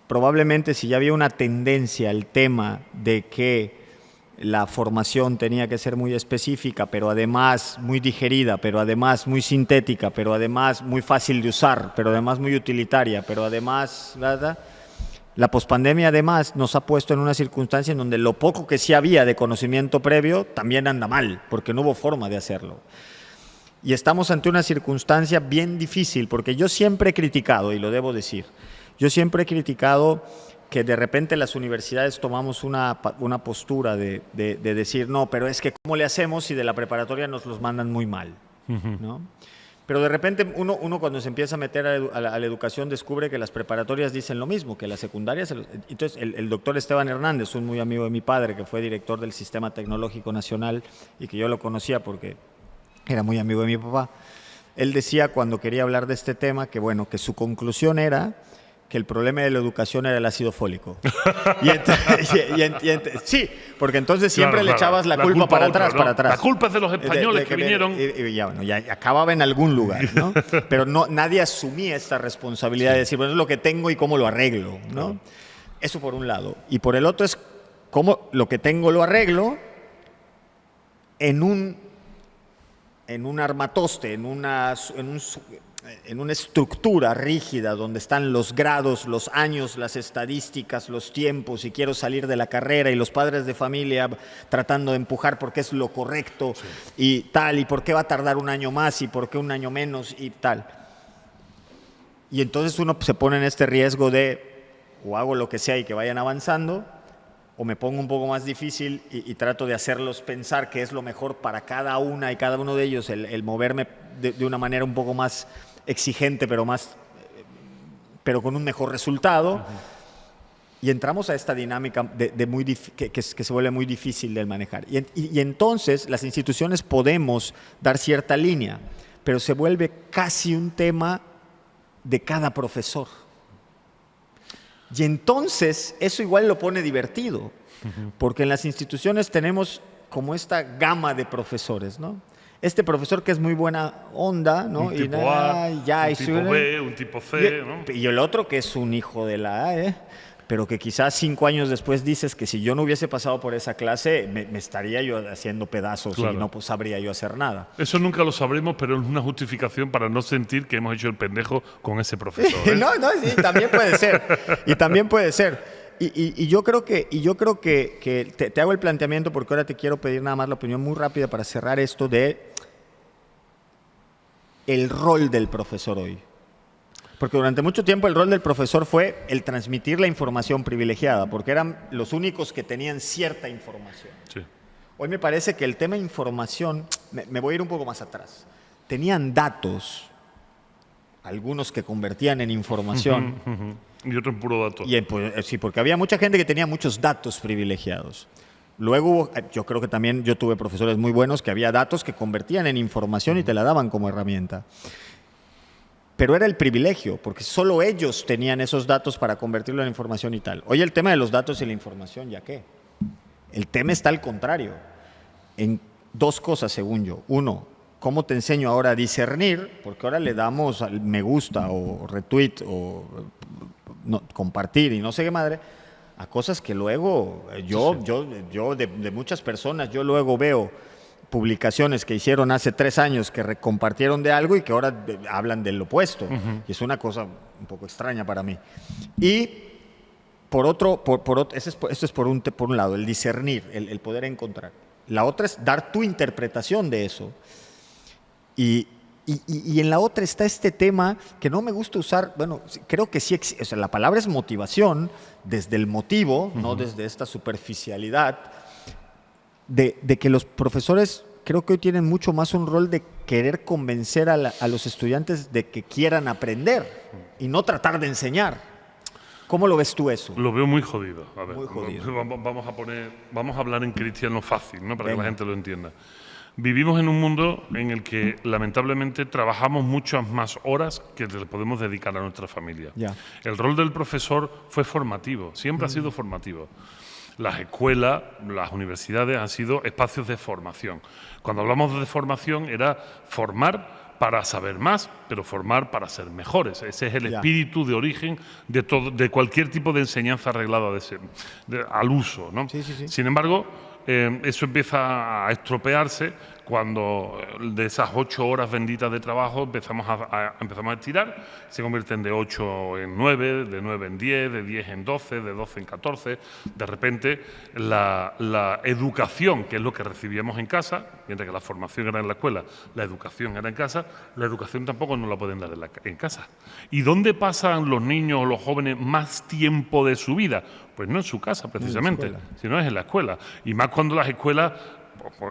probablemente si ya había una tendencia al tema de que la formación tenía que ser muy específica, pero además muy digerida, pero además muy sintética, pero además muy fácil de usar, pero además muy utilitaria, pero además, ¿verdad? La pospandemia además nos ha puesto en una circunstancia en donde lo poco que sí había de conocimiento previo también anda mal, porque no hubo forma de hacerlo. Y estamos ante una circunstancia bien difícil, porque yo siempre he criticado, y lo debo decir, yo siempre he criticado que de repente las universidades tomamos una postura de decir, no, pero es que ¿cómo le hacemos si de la preparatoria nos los mandan muy mal? ¿No? Pero de repente uno cuando se empieza a meter a la educación descubre que las preparatorias dicen lo mismo, que las secundarias... Entonces el doctor Esteban Hernández, un muy amigo de mi padre, que fue director del Sistema Tecnológico Nacional y que yo lo conocía porque era muy amigo de mi papá, él decía cuando quería hablar de este tema que, bueno, que su conclusión era que el problema de la educación era el ácido fólico. Sí, porque entonces siempre le echabas la culpa para atrás, para atrás. La culpa es de los españoles que vinieron. Ya acababa en algún lugar, ¿no? Pero nadie asumía esta responsabilidad de decir, bueno, es lo que tengo y cómo lo arreglo, ¿no? Claro. Eso por un lado. Y por el otro es cómo lo que tengo lo arreglo en un armatoste, en una estructura rígida donde están los grados, los años, las estadísticas, los tiempos, y quiero salir de la carrera y los padres de familia tratando de empujar porque es lo correcto, sí, y tal, y por qué va a tardar un año más y por qué un año menos y tal. Y entonces uno se pone en este riesgo de o hago lo que sea y que vayan avanzando, o me pongo un poco más difícil y trato de hacerlos pensar que es lo mejor para cada una y cada uno de ellos, el moverme de una manera un poco más exigente, pero con un mejor resultado. Uh-huh. Y entramos a esta dinámica que se vuelve muy difícil de manejar. Y entonces las instituciones podemos dar cierta línea, pero se vuelve casi un tema de cada profesor. Y entonces eso igual lo pone divertido, porque en las instituciones tenemos como esta gama de profesores, ¿no? Este profesor que es muy buena onda, ¿no? Un tipo A, un tipo B, un tipo C, ¿no? Y el otro que es un hijo de la A, pero que quizás 5 años después dices que si yo no hubiese pasado por esa clase me estaría yo haciendo pedazos, claro, y no sabría yo hacer nada. Eso nunca lo sabremos, pero es una justificación para no sentir que hemos hecho el pendejo con ese profesor, ¿eh? No, sí, también puede ser. Y también puede ser. Y yo creo que te hago el planteamiento porque ahora te quiero pedir nada más la opinión muy rápida para cerrar esto de el rol del profesor hoy. Porque durante mucho tiempo el rol del profesor fue el transmitir la información privilegiada, porque eran los únicos que tenían cierta información. Sí. Hoy me parece que el tema de información, me voy a ir un poco más atrás, tenían datos, algunos que convertían en información. Y otros en puro dato. Sí, porque había mucha gente que tenía muchos datos privilegiados. Luego yo creo que también yo tuve profesores muy buenos que había datos que convertían en información y te la daban como herramienta. Pero era el privilegio, porque solo ellos tenían esos datos para convertirlo en información y tal. Hoy el tema de los datos y la información, ¿ya qué? El tema está al contrario. En 2 cosas, según yo. 1, ¿cómo te enseño ahora a discernir? Porque ahora le damos al me gusta o retweet o compartir y no sé qué madre a cosas que luego yo de muchas personas, yo luego veo publicaciones que hicieron hace 3 años que compartieron de algo y que ahora hablan del opuesto. Uh-huh. Y es una cosa un poco extraña para mí. Y por otro, esto es por un lado, el discernir, el poder encontrar. La otra es dar tu interpretación de eso. Y en la otra está este tema que no me gusta usar, bueno, creo que sí, o sea, la palabra es motivación, desde el motivo, uh-huh, no desde esta superficialidad, de que los profesores creo que hoy tienen mucho más un rol de querer convencer a los estudiantes de que quieran aprender y no tratar de enseñar. ¿Cómo lo ves tú eso? Lo veo muy jodido. A ver, muy jodido. Vamos a hablar en cristiano fácil, ¿no? Para que la gente lo entienda. Vivimos en un mundo en el que lamentablemente trabajamos muchas más horas que le podemos dedicar a nuestra familia. Ya. El rol del profesor fue formativo, siempre ha sido formativo. Las escuelas, las universidades han sido espacios de formación. Cuando hablamos de formación era formar para saber más, pero formar para ser mejores. Ese es el espíritu de origen de cualquier tipo de enseñanza arreglada al uso, ¿no? Sí. Sin embargo, eso empieza a estropearse cuando de esas 8 horas benditas de trabajo empezamos a estirar, se convierten de 8 en 9, de 9 en 10, de 10 en 12, de 12 en 14. De repente la educación, que es lo que recibíamos en casa, mientras que la formación era en la escuela, la educación era en casa, la educación tampoco nos la pueden dar en casa. ¿Y dónde pasan los niños o los jóvenes más tiempo de su vida? Pues no en su casa, precisamente, sino es en la escuela. Y más cuando las escuelas,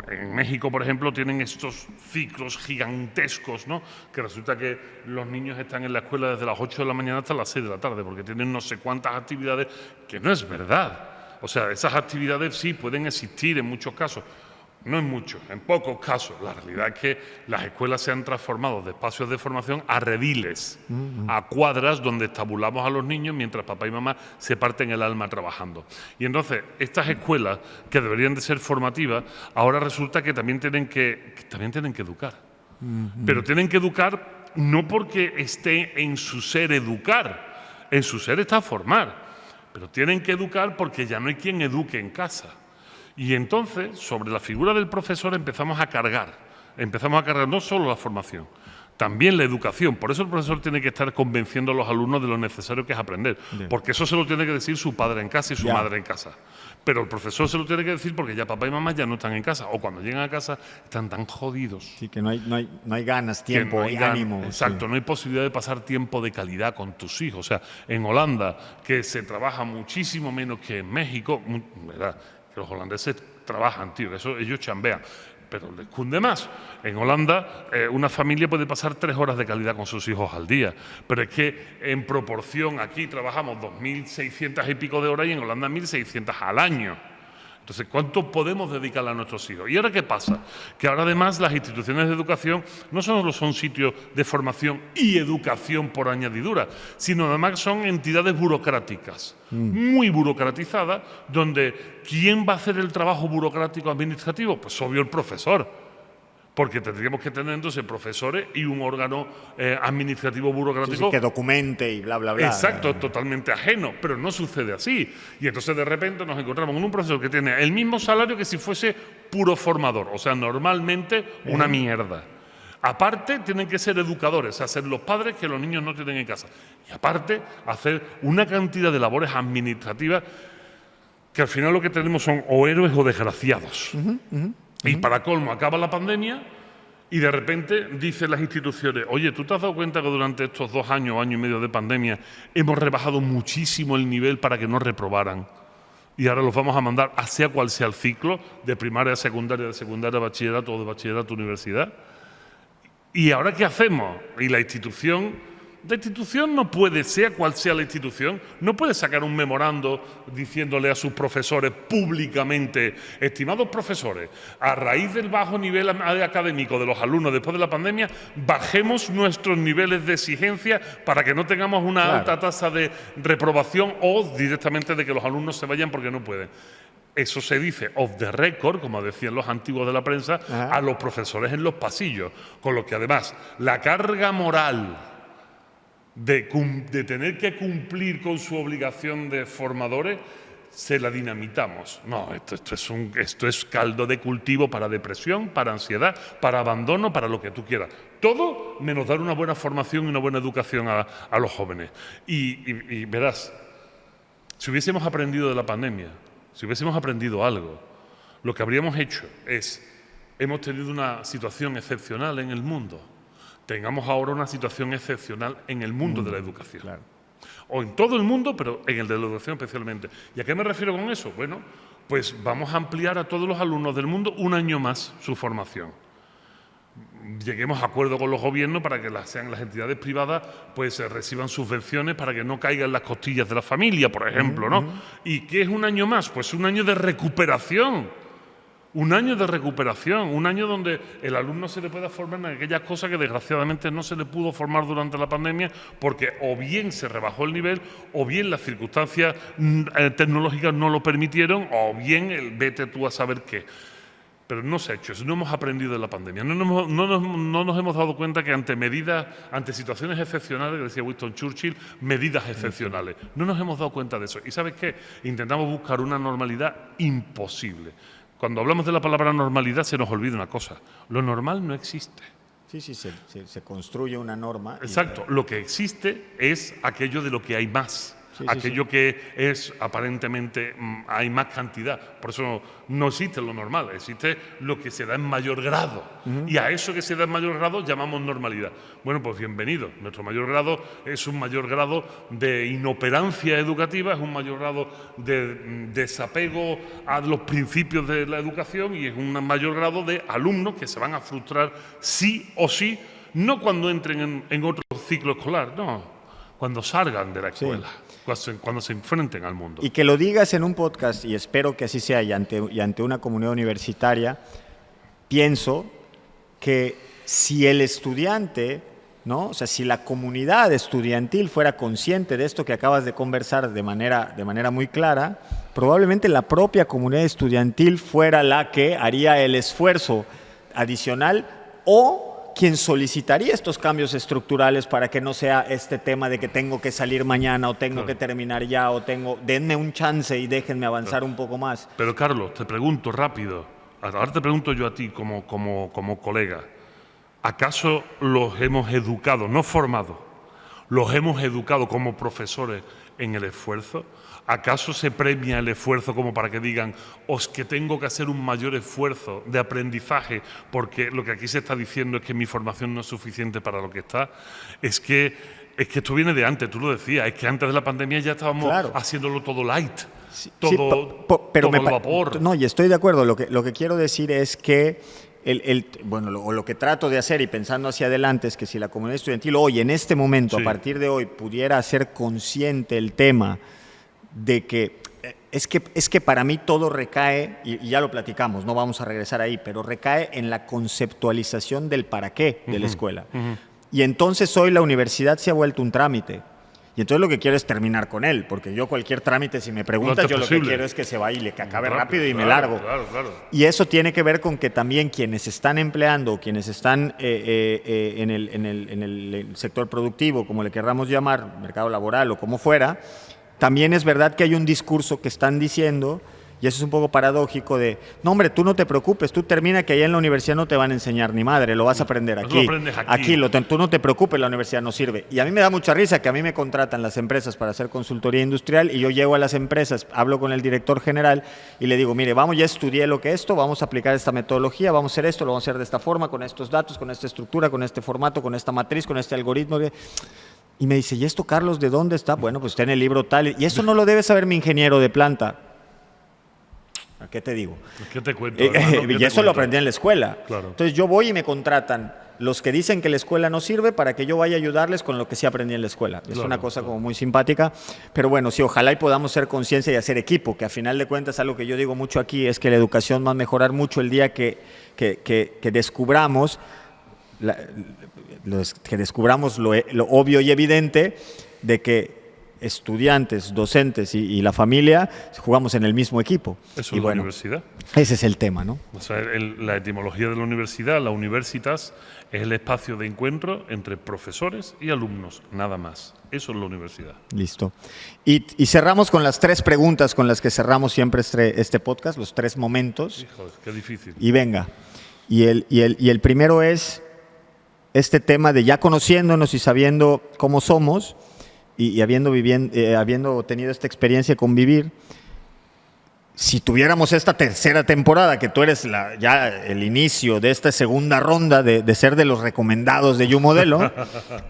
en México, por ejemplo, tienen estos ciclos gigantescos, ¿no? Que resulta que los niños están en la escuela desde las 8 de la mañana hasta las 6 de la tarde, porque tienen no sé cuántas actividades, que no es verdad. O sea, esas actividades sí pueden existir en muchos casos, no en muchos, en pocos casos. La realidad es que las escuelas se han transformado de espacios de formación a rediles, a cuadras donde estabulamos a los niños mientras papá y mamá se parten el alma trabajando. Y entonces, estas escuelas, que deberían de ser formativas, ahora resulta que también tienen que educar. Pero tienen que educar no porque esté en su ser educar, en su ser está formar, pero tienen que educar porque ya no hay quien eduque en casa. Y entonces, sobre la figura del profesor empezamos a cargar no solo la formación, también la educación. Por eso el profesor tiene que estar convenciendo a los alumnos de lo necesario que es aprender, porque eso se lo tiene que decir su padre en casa y su madre en casa. Pero el profesor se lo tiene que decir porque ya papá y mamá ya no están en casa, o cuando llegan a casa están tan jodidos. Sí, que no hay ganas, tiempo y ánimo. Exacto, no hay posibilidad de pasar tiempo de calidad con tus hijos. O sea, en Holanda, que se trabaja muchísimo menos que en México, ¿verdad? Que los holandeses trabajan, tío, eso ellos chambean, pero les cunde más. En Holanda, una familia puede pasar 3 horas de calidad con sus hijos al día, pero es que en proporción aquí trabajamos 2.600 y pico de horas y en Holanda 1.600 al año. Entonces, ¿cuánto podemos dedicarle a nuestros hijos? ¿Y ahora qué pasa? Que ahora además las instituciones de educación no solo son sitios de formación y educación por añadidura, sino además son entidades burocráticas, muy burocratizadas, donde ¿quién va a hacer el trabajo burocrático administrativo? Pues obvio el profesor. Porque tendríamos que tener entonces profesores y un órgano administrativo burocrático que documente y bla, bla, bla. Exacto, totalmente ajeno, pero no sucede así. Y entonces de repente nos encontramos con un profesor que tiene el mismo salario que si fuese puro formador, o sea, normalmente una mierda. Aparte, tienen que ser educadores, hacer los padres que los niños no tienen en casa. Y aparte, hacer una cantidad de labores administrativas que al final lo que tenemos son o héroes o desgraciados. Y para colmo, acaba la pandemia y de repente dicen las instituciones, oye, ¿tú te has dado cuenta que durante estos 2 años, año y medio de pandemia, hemos rebajado muchísimo el nivel para que no reprobaran? Y ahora los vamos a mandar a sea cual sea el ciclo, de primaria a secundaria, de secundaria a bachillerato o de bachillerato a universidad. ¿Y ahora qué hacemos? Y la institución no puede, sea cual sea la institución, no puede sacar un memorando diciéndole a sus profesores públicamente, estimados profesores, a raíz del bajo nivel académico de los alumnos después de la pandemia, bajemos nuestros niveles de exigencia para que no tengamos una alta tasa de reprobación o directamente de que los alumnos se vayan porque no pueden. Eso se dice off the record, como decían los antiguos de la prensa, a los profesores en los pasillos, con lo que además la carga moral de tener que cumplir con su obligación de formadores, se la dinamitamos. No, esto es caldo de cultivo para depresión, para ansiedad, para abandono, para lo que tú quieras. Todo menos dar una buena formación y una buena educación a los jóvenes. Y verás, si hubiésemos aprendido de la pandemia, si hubiésemos aprendido algo, lo que habríamos hecho es, hemos tenido una situación excepcional en el mundo, tengamos ahora una situación excepcional en el mundo de la educación. O en todo el mundo, pero en el de la educación especialmente. ¿Y a qué me refiero con eso? Bueno, pues vamos a ampliar a todos los alumnos del mundo un año más su formación. Lleguemos a acuerdo con los gobiernos para que sean las entidades privadas, pues reciban subvenciones para que no caigan las costillas de la familia, por ejemplo, ¿no? ¿Y qué es un año más? Pues un año de recuperación. Un año de recuperación, un año donde el alumno se le pueda formar en aquellas cosas que desgraciadamente no se le pudo formar durante la pandemia porque o bien se rebajó el nivel o bien las circunstancias tecnológicas no lo permitieron o bien vete tú a saber qué. Pero no se ha hecho eso, no hemos aprendido de la pandemia, no nos hemos dado cuenta que ante situaciones excepcionales, decía Winston Churchill, medidas excepcionales. No nos hemos dado cuenta de eso. ¿Y sabes qué? Intentamos buscar una normalidad imposible. Cuando hablamos de la palabra normalidad se nos olvida una cosa, lo normal no existe. Sí, se construye una norma. Exacto, lo que existe es aquello de lo que hay más. Aquello que es aparentemente hay más cantidad. Por eso no existe lo normal, existe lo que se da en mayor grado. Y a eso que se da en mayor grado llamamos normalidad. Bueno, pues bienvenido. Nuestro mayor grado es un mayor grado de inoperancia educativa, es un mayor grado de desapego a los principios de la educación y es un mayor grado de alumnos que se van a frustrar sí o sí, no cuando entren en otro ciclo escolar, no, cuando salgan de la escuela. Cuando se enfrenten al mundo. Y que lo digas en un podcast, y espero que así sea, y ante una comunidad universitaria, pienso que si el estudiante, ¿no? O sea, si la comunidad estudiantil fuera consciente de esto que acabas de conversar de manera muy clara, probablemente la propia comunidad estudiantil fuera la que haría el esfuerzo adicional o quien solicitaría estos cambios estructurales para que no sea este tema de que tengo que salir mañana o tengo que terminar ya o denme un chance y déjenme avanzar un poco más. Pero Carlos, te pregunto rápido, ahora te pregunto yo a ti como colega, ¿acaso los hemos educado, no formado, los hemos educado como profesores en el esfuerzo? ¿Acaso se premia el esfuerzo como para que digan os que tengo que hacer un mayor esfuerzo de aprendizaje porque lo que aquí se está diciendo es que mi formación no es suficiente para lo que está? Es que esto viene de antes, tú lo decías, es que antes de la pandemia ya estábamos haciéndolo todo light, todo al vapor. No, y estoy de acuerdo, lo que quiero decir es que lo que trato de hacer y pensando hacia adelante es que si la comunidad estudiantil hoy, en este momento, a partir de hoy, pudiera hacer consciente el tema de que es que para mí todo recae, y ya lo platicamos, no vamos a regresar ahí, pero recae en la conceptualización del para qué de la escuela. Y entonces hoy la universidad se ha vuelto un trámite. Y entonces lo que quiero es terminar con él, porque yo cualquier trámite, si me preguntas, yo lo que quiero es que se vaya y le acabe rápido y me largo. Claro. Y eso tiene que ver con que también quienes están empleando, quienes están en el sector productivo, como le querramos llamar, mercado laboral o como fuera, también es verdad que hay un discurso que están diciendo, y eso es un poco paradójico de, no hombre, tú no te preocupes, tú termina que allá en la universidad no te van a enseñar ni madre, lo vas a aprender aquí. Tú no te preocupes, la universidad no sirve. Y a mí me da mucha risa que a mí me contratan las empresas para hacer consultoría industrial y yo llego a las empresas, hablo con el director general y le digo, mire, ya estudié lo que esto, vamos a aplicar esta metodología, vamos a hacer esto, lo vamos a hacer de esta forma, con estos datos, con esta estructura, con este formato, con esta matriz, con este algoritmo. Y me dice, ¿y esto, Carlos, de dónde está? Bueno, pues está en el libro tal. Y eso no lo debe saber mi ingeniero de planta. ¿A qué te digo? ¿Qué te cuento? Y eso lo aprendí en la escuela. Claro. Entonces yo voy y me contratan los que dicen que la escuela no sirve para que yo vaya a ayudarles con lo que sí aprendí en la escuela. Es una cosa como muy simpática. Pero bueno, sí, ojalá y podamos ser conciencia y hacer equipo, que a final de cuentas algo que yo digo mucho aquí es que la educación va a mejorar mucho el día que descubramos lo obvio y evidente de que estudiantes, docentes y la familia jugamos en el mismo equipo. Eso es la universidad. Ese es el tema, ¿no? O sea, la etimología de la universidad, la universitas, es el espacio de encuentro entre profesores y alumnos, nada más. Eso es la universidad. Listo. Y cerramos con las 3 preguntas con las que cerramos siempre este podcast, los 3 momentos. Híjole, qué difícil. Y venga. Y el primero es este tema de ya conociéndonos y sabiendo cómo somos y habiendo tenido esta experiencia de convivir, si tuviéramos esta tercera temporada, que tú eres ya el inicio de esta segunda ronda de ser de los recomendados de YouModelo,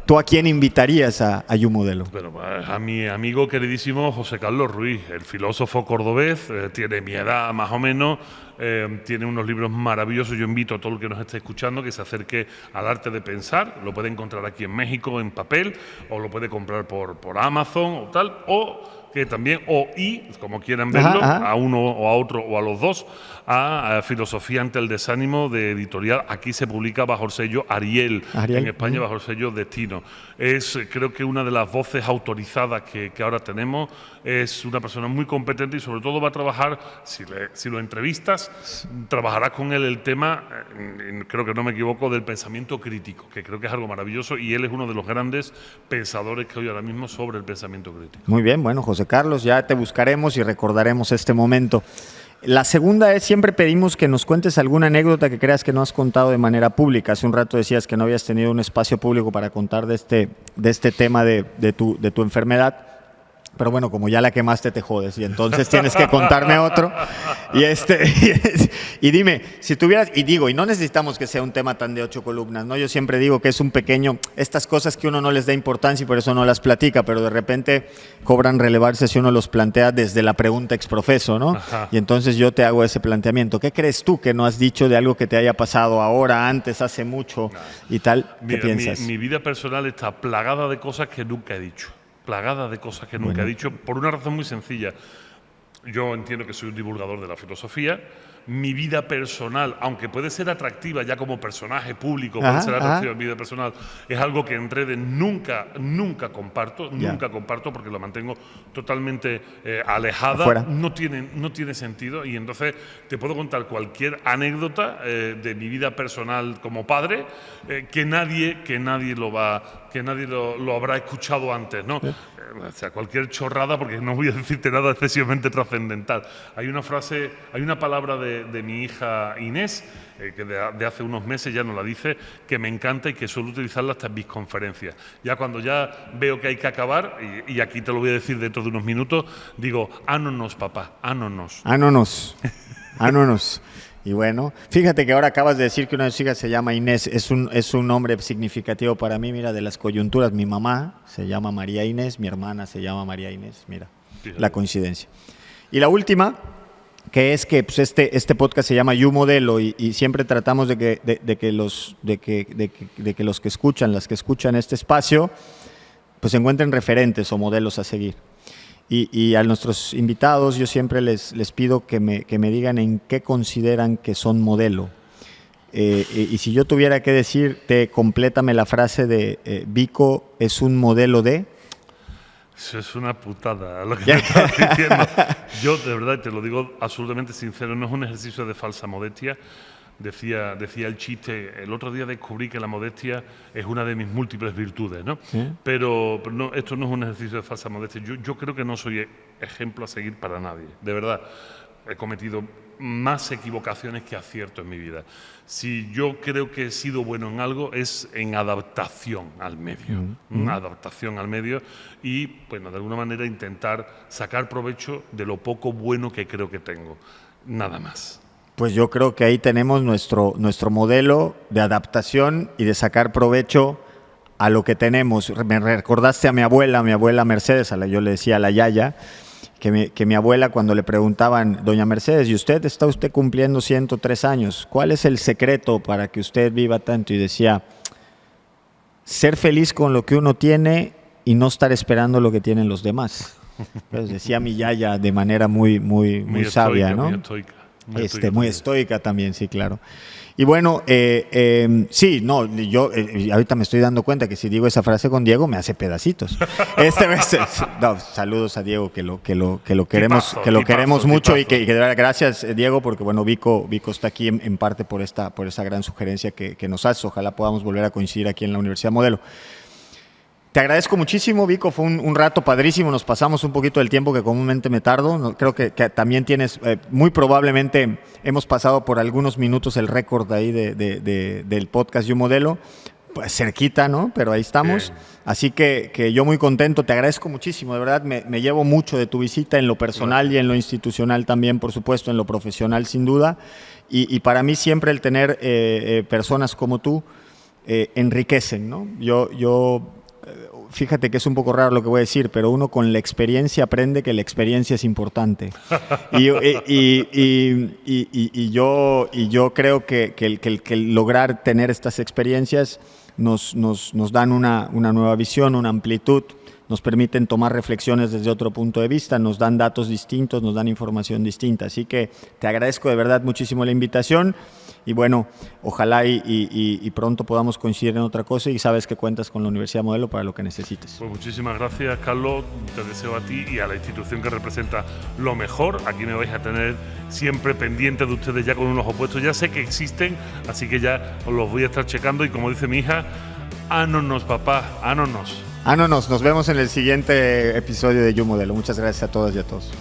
¿tú a quién invitarías a YouModelo? Bueno, a mi amigo queridísimo José Carlos Ruiz, el filósofo cordobés, tiene mi edad más o menos, tiene unos libros maravillosos. Yo invito a todo el que nos esté escuchando que se acerque al arte de pensar. Lo puede encontrar aquí en México en papel, o lo puede comprar por Amazon o tal, o que también, como quieran verlo, a uno o a otro o a los dos, a Filosofía ante el desánimo, de editorial. Aquí se publica bajo el sello Ariel. En España bajo el sello Destino. Es, creo que, una de las voces autorizadas que ahora tenemos. Es una persona muy competente y sobre todo va a trabajar, si lo entrevistas, trabajarás con él el tema, creo que no me equivoco, del pensamiento crítico, que creo que es algo maravilloso, y él es uno de los grandes pensadores que hay ahora mismo sobre el pensamiento crítico. Muy bien, bueno, José Carlos, ya te buscaremos y recordaremos este momento. La segunda es, siempre pedimos que nos cuentes alguna anécdota que creas que no has contado de manera pública. Hace un rato decías que no habías tenido un espacio público para contar de este tema de tu enfermedad. Pero bueno, como ya la quemaste, te jodes, y entonces tienes que contarme otro. Y dime, si tuvieras, y no necesitamos que sea un tema tan de 8 columnas, ¿no? Yo siempre digo que es un pequeño, estas cosas que uno no les da importancia y por eso no las platica, pero de repente cobran relevancia si uno los plantea desde la pregunta exprofeso, ¿no? Ajá. Y entonces yo te hago ese planteamiento. ¿Qué crees tú que no has dicho de algo que te haya pasado ahora, antes, hace mucho y tal? ¿Qué piensas? Mi vida personal está plagada de cosas que nunca he dicho. Plagada de cosas que nunca he dicho, por una razón muy sencilla. Yo entiendo que soy un divulgador de la filosofía. Mi vida personal, aunque puede ser atractiva ya como personaje público, puede ser atractiva en mi vida personal, es algo que en redes nunca comparto, nunca comparto, porque la mantengo totalmente alejada. Afuera. No tiene sentido, y entonces te puedo contar cualquier anécdota de mi vida personal como padre, que nadie lo habrá escuchado antes, ¿no? O sea, cualquier chorrada, porque no voy a decirte nada excesivamente trascendental. Hay una palabra de mi hija Inés, que de hace unos meses ya no la dice, que me encanta y que suelo utilizarla hasta en mis conferencias. Ya cuando ya veo que hay que acabar, y aquí te lo voy a decir dentro de unos minutos, digo, ánonos, papá, ánonos. Ánonos. Y bueno, fíjate que ahora acabas de decir que una de sus hijas se llama Inés. Es un nombre significativo para mí, mira, de las coyunturas. Mi mamá se llama María Inés, mi hermana se llama María Inés. Mira, fíjate. La coincidencia. Y la última, que es que pues este podcast se llama YouModelo, y siempre tratamos de que los que escuchan, las que escuchan este espacio, pues encuentren referentes o modelos a seguir. Y a nuestros invitados yo siempre les pido que me digan en qué consideran que son modelo. Y si yo tuviera que decirte, complétame la frase de Vico es un modelo de... Eso es una putada lo que me estás diciendo. Yo, de verdad, te lo digo absolutamente sincero, no es un ejercicio de falsa modestia. Decía el chiste, el otro día descubrí que la modestia es una de mis múltiples virtudes, ¿no? ¿Sí? Pero no, esto no es un ejercicio de falsa modestia. Yo creo que no soy ejemplo a seguir para nadie, de verdad. He cometido más equivocaciones que aciertos en mi vida. Si yo creo que he sido bueno en algo, es en adaptación al medio. Adaptación al medio y, bueno, de alguna manera intentar sacar provecho de lo poco bueno que creo que tengo. Nada más. Pues yo creo que ahí tenemos nuestro modelo de adaptación y de sacar provecho a lo que tenemos. Me recordaste a mi abuela Mercedes, yo le decía a la yaya, que mi abuela, cuando le preguntaban, doña Mercedes, ¿y está usted cumpliendo 103 años? ¿Cuál es el secreto para que usted viva tanto? Y decía, ser feliz con lo que uno tiene y no estar esperando lo que tienen los demás. Entonces decía mi yaya de manera muy sabia, estoica, ¿no? Muy estoica también, sí, claro. Y bueno, sí, no, yo ahorita me estoy dando cuenta que si digo esa frase con Diego me hace pedacitos. No, saludos a Diego, que lo queremos mucho y que de verdad, gracias Diego, porque bueno, Vico está aquí en parte por esa gran sugerencia que nos hace. Ojalá podamos volver a coincidir aquí en la Universidad Modelo. Te agradezco muchísimo, Vico, fue un rato padrísimo, nos pasamos un poquito del tiempo que comúnmente me tardo, creo que también tienes, muy probablemente hemos pasado por algunos minutos el récord ahí del podcast YouModelo, pues, cerquita, ¿no? Pero ahí estamos. Bien. Así que yo muy contento, te agradezco muchísimo, de verdad, me llevo mucho de tu visita en lo personal y en lo institucional también, por supuesto, en lo profesional sin duda. Y para mí siempre el tener personas como tú enriquecen, ¿no? Fíjate que es un poco raro lo que voy a decir, pero uno con la experiencia aprende que la experiencia es importante. Y yo creo que el lograr tener estas experiencias nos dan una nueva visión, una amplitud, nos permiten tomar reflexiones desde otro punto de vista, nos dan datos distintos, nos dan información distinta. Así que te agradezco de verdad muchísimo la invitación. Y bueno, ojalá y pronto podamos coincidir en otra cosa y sabes que cuentas con la Universidad Modelo para lo que necesites. Pues muchísimas gracias, Carlos. Te deseo a ti y a la institución que representa lo mejor. Aquí me vais a tener siempre pendiente de ustedes ya con unos opuestos. Ya sé que existen, así que ya os los voy a estar checando. Y como dice mi hija, ánonos, papá, ánonos. Ánonos, nos vemos en el siguiente episodio de You Modelo. Muchas gracias a todas y a todos.